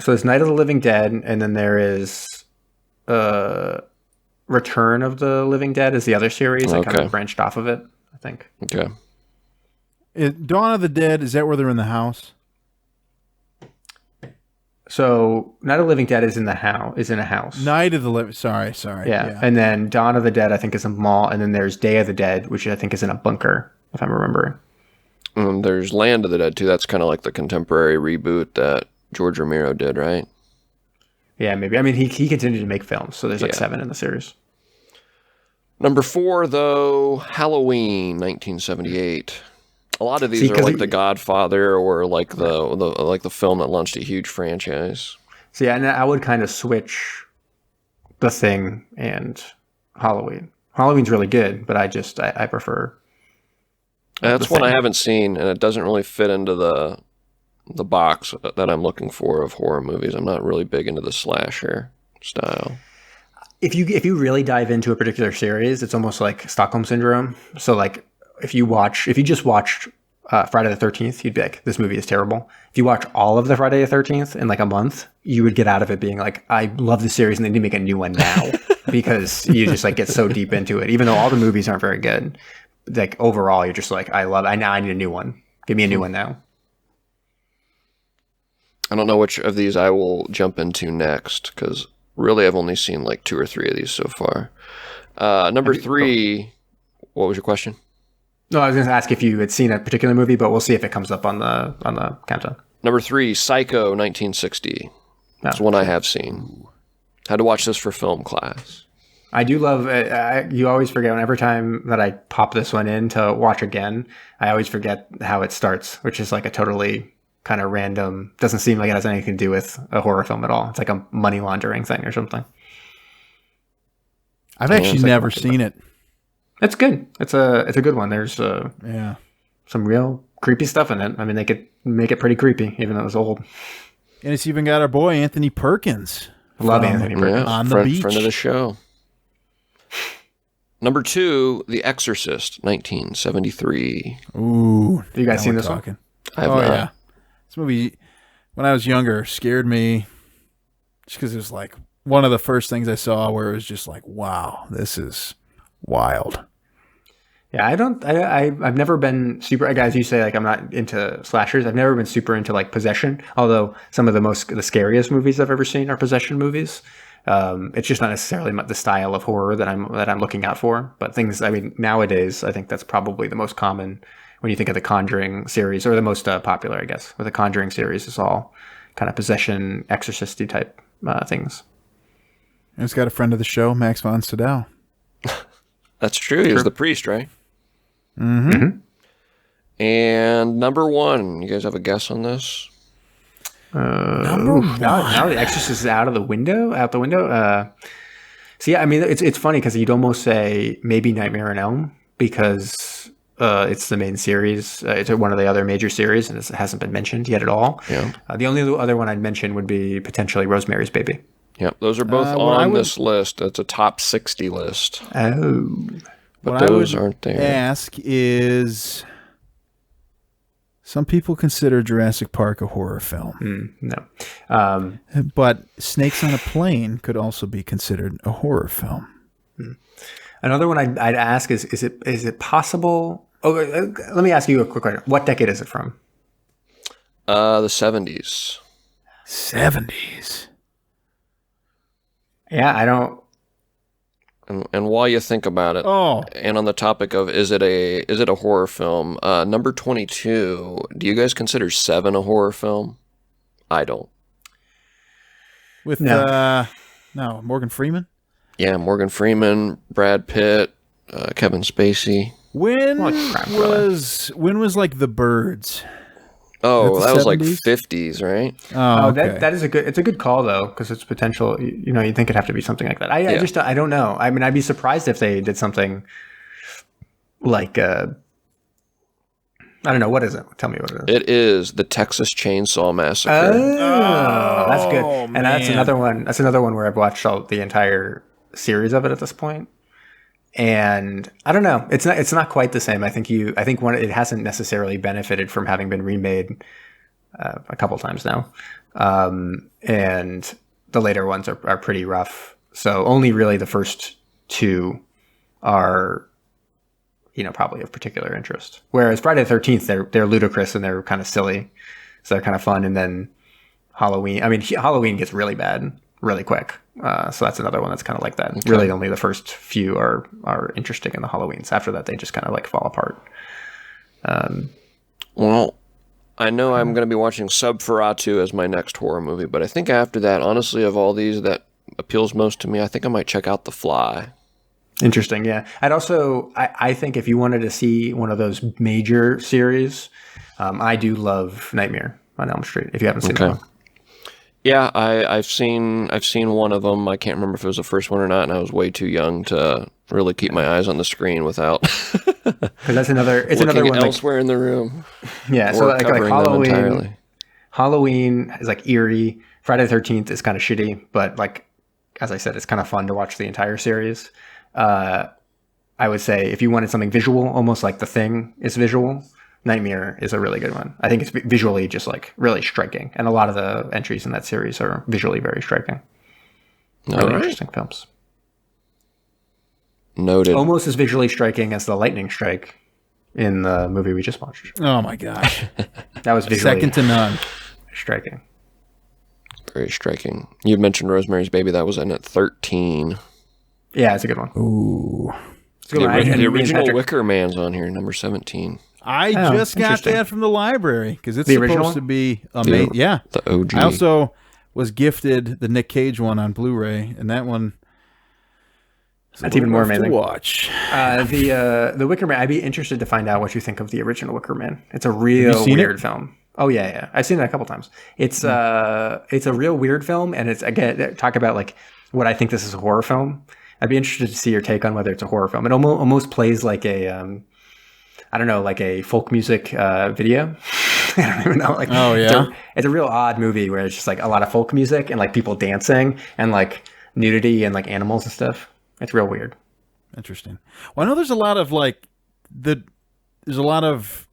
So it's Night of the Living Dead, and then there is Return of the Living Dead is the other series. I kind Okay. of branched off of it. I think. Okay. Dawn of the Dead, is that where they're in the house? So Night of the Living Dead is in a house. Night of the Living. Sorry. Yeah. And then Dawn of the Dead, I think, is a mall. And then there's Day of the Dead, which I think is in a bunker, if I'm remembering. There's Land of the Dead, too. That's kind of like the contemporary reboot that George Romero did, right? Yeah, maybe. I mean, he continued to make films, so there's like 7 in the series. Number 4, though, Halloween, 1978. A lot of these are like The Godfather or like the film that launched a huge franchise. So yeah, and I would kind of switch The Thing and Halloween. Halloween's really good, but I prefer. That's one I haven't seen, and it doesn't really fit into the box that I'm looking for of horror movies. I'm not really big into the slasher style. If you really dive into a particular series, it's almost like Stockholm Syndrome. So like if you just watched Friday the 13th, you'd be like, this movie is terrible. If you watch all of the Friday the 13th in like a month, you would get out of it being like, I love this series and they need to make a new one now because you just like get so deep into it. Even though all the movies aren't very good, like overall, you're just like, I love it. Now I need a new one. Give me a new one now. I don't know which of these I will jump into next because really I've only seen like 2 or 3 of these so far. Number 3, what was your question? No, I was going to ask if you had seen a particular movie, but we'll see if it comes up on the countdown. Number 3, Psycho, 1960. That's one I have seen. Had to watch this for film class. I do love it. You always forget every time that I pop this one in to watch again, I always forget how it starts, which is like a totally kind of random, doesn't seem like it has anything to do with a horror film at all. It's like a money laundering thing or something. I've actually never seen it. It's good. It's a good one. There's some real creepy stuff in it. I mean, they could make it pretty creepy, even though it was old. And it's even got our boy Anthony Perkins. Love Anthony Perkins. On the beach. Friend of the show. Number 2, The Exorcist, 1973. Ooh. Have you guys seen this one? I have not. Yeah. This movie, when I was younger, scared me just because it was like one of the first things I saw where it was just like, wow, this is wild. Yeah, I've never been super, guys, you say like I'm not into slashers. I've never been super into like possession, although some of the scariest movies I've ever seen are possession movies. It's just not necessarily the style of horror that I'm looking out for, but nowadays I think that's probably the most common when you think of the Conjuring series, or the most popular, I guess, where the Conjuring series is all kind of possession, exorcist-y type things. And it's got a friend of the show, Max von Sydow. That's true. He was the priest, right? Mm-hmm. And number 1, you guys have a guess on this? Number 1. Now the Exorcist is out the window. So yeah, I mean, it's funny because you'd almost say maybe Nightmare on Elm because it's the main series. It's one of the other major series, and it hasn't been mentioned yet at all. Yeah. The only other one I'd mention would be potentially Rosemary's Baby. Yeah, those are both on this list. It's a top 60 list. Oh. But what those I would aren't there. Ask is, some people consider Jurassic Park a horror film. No. But Snakes on a Plane could also be considered a horror film. Another one I'd ask is it possible? Oh, let me ask you a quick question. What decade is it from? The 70s. 70s. Yeah, I don't. And while you think about it, and on the topic of is it a horror film? Number 22. Do you guys consider Seven a horror film? I don't. With Morgan Freeman. Yeah, Morgan Freeman, Brad Pitt, Kevin Spacey. When was like The Birds? Oh, that was like 70s? 50s, right? Oh, okay. That is it's a good call though, because it's potential. You know, you'd think it'd have to be something like that. I don't know. I mean, I'd be surprised if they did something like I don't know. What is it? Tell me what it is. It is the Texas Chainsaw Massacre. Oh, that's good. And man. that's another one. That's another one where I've watched the entire series of it at this point. And I don't know. It's not quite the same. I think it hasn't necessarily benefited from having been remade a couple times now. And the later ones are pretty rough. So only really the first two are probably of particular interest. Whereas Friday the 13th, they're ludicrous and they're kind of silly, so they're kind of fun. And then Halloween, Halloween gets really bad really quick. So that's another one that's kind of like that. Okay. Really, only the first few are interesting in the Halloweens. After that, they just kind of like fall apart. Well, I know I'm going to be watching Subferatu as my next horror movie, but I think after that, honestly, of all these that appeals most to me, I think I might check out The Fly. Interesting, yeah. I think if you wanted to see one of those major series, I do love Nightmare on Elm Street, if you haven't seen that one. Yeah, I've seen one of them. I can't remember if it was the first one or not, and I was way too young to really keep my eyes on the screen without. Because that's another one elsewhere in the room. Yeah, so like Halloween is like eerie. Friday the 13th is kind of shitty, but like as I said, it's kind of fun to watch the entire series. I would say if you wanted something visual, almost like The Thing is visual, Nightmare is a really good one. I think it's visually just like really striking. And a lot of the entries in that series are visually very striking. Really interesting films. Noted. Almost as visually striking as the lightning strike in the movie we just watched. Oh my gosh. That was visually second to none. Striking. Very striking. You mentioned Rosemary's Baby. That was in at 13. Yeah, it's a good one. Ooh. It's a good one. The original Wicker Man's on here, number 17. I just got that from the library because it's supposed to be amazing. Yeah. The OG. I also was gifted the Nick Cage one on Blu-ray, and that one that's even more amazing to watch. The Wicker Man, I'd be interested to find out what you think of the original Wicker Man. It's a real weird film. Oh yeah. I've seen it a couple times. It's a real weird film, and it's, again, talk about like what I think this is a horror film. I'd be interested to see your take on whether it's a horror film. It almost plays like a I don't know, like a folk music video. I don't even know. Like, oh yeah, it's a real odd movie where it's just like a lot of folk music and like people dancing and like nudity and like animals and stuff. It's real weird. Interesting. Well, I know there's a lot of there's a lot of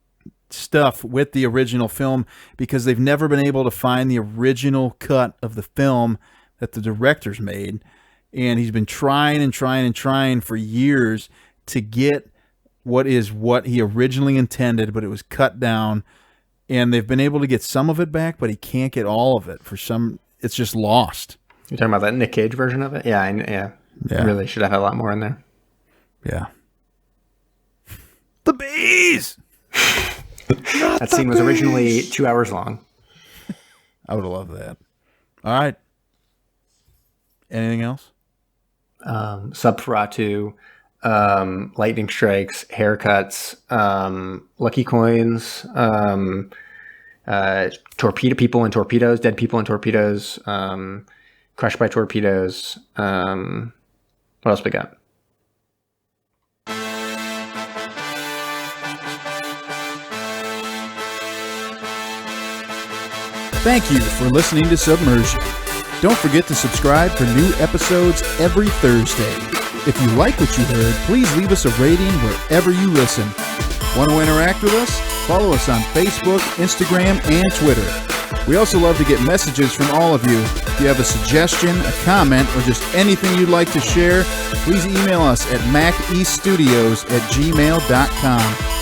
stuff with the original film because they've never been able to find the original cut of the film that the directors made, and he's been trying for years to get what he originally intended, but it was cut down, and they've been able to get some of it back, but he can't get all of it. It's just lost. You're talking about that Nick Cage version of it? Yeah. Really should have had a lot more in there. Yeah. The bees! That scene was originally 2 hours long. I would have loved that. All right. Anything else? Subferatu, lightning strikes, haircuts, lucky coins, torpedo people in torpedoes, dead people in torpedoes, crushed by torpedoes. What else we got? Thank you for listening to Submersion. Don't forget to subscribe for new episodes every Thursday. If you like what you heard, please leave us a rating wherever you listen. Want to interact with us? Follow us on Facebook, Instagram, and Twitter. We also love to get messages from all of you. If you have a suggestion, a comment, or just anything you'd like to share, please email us at macestudios@gmail.com.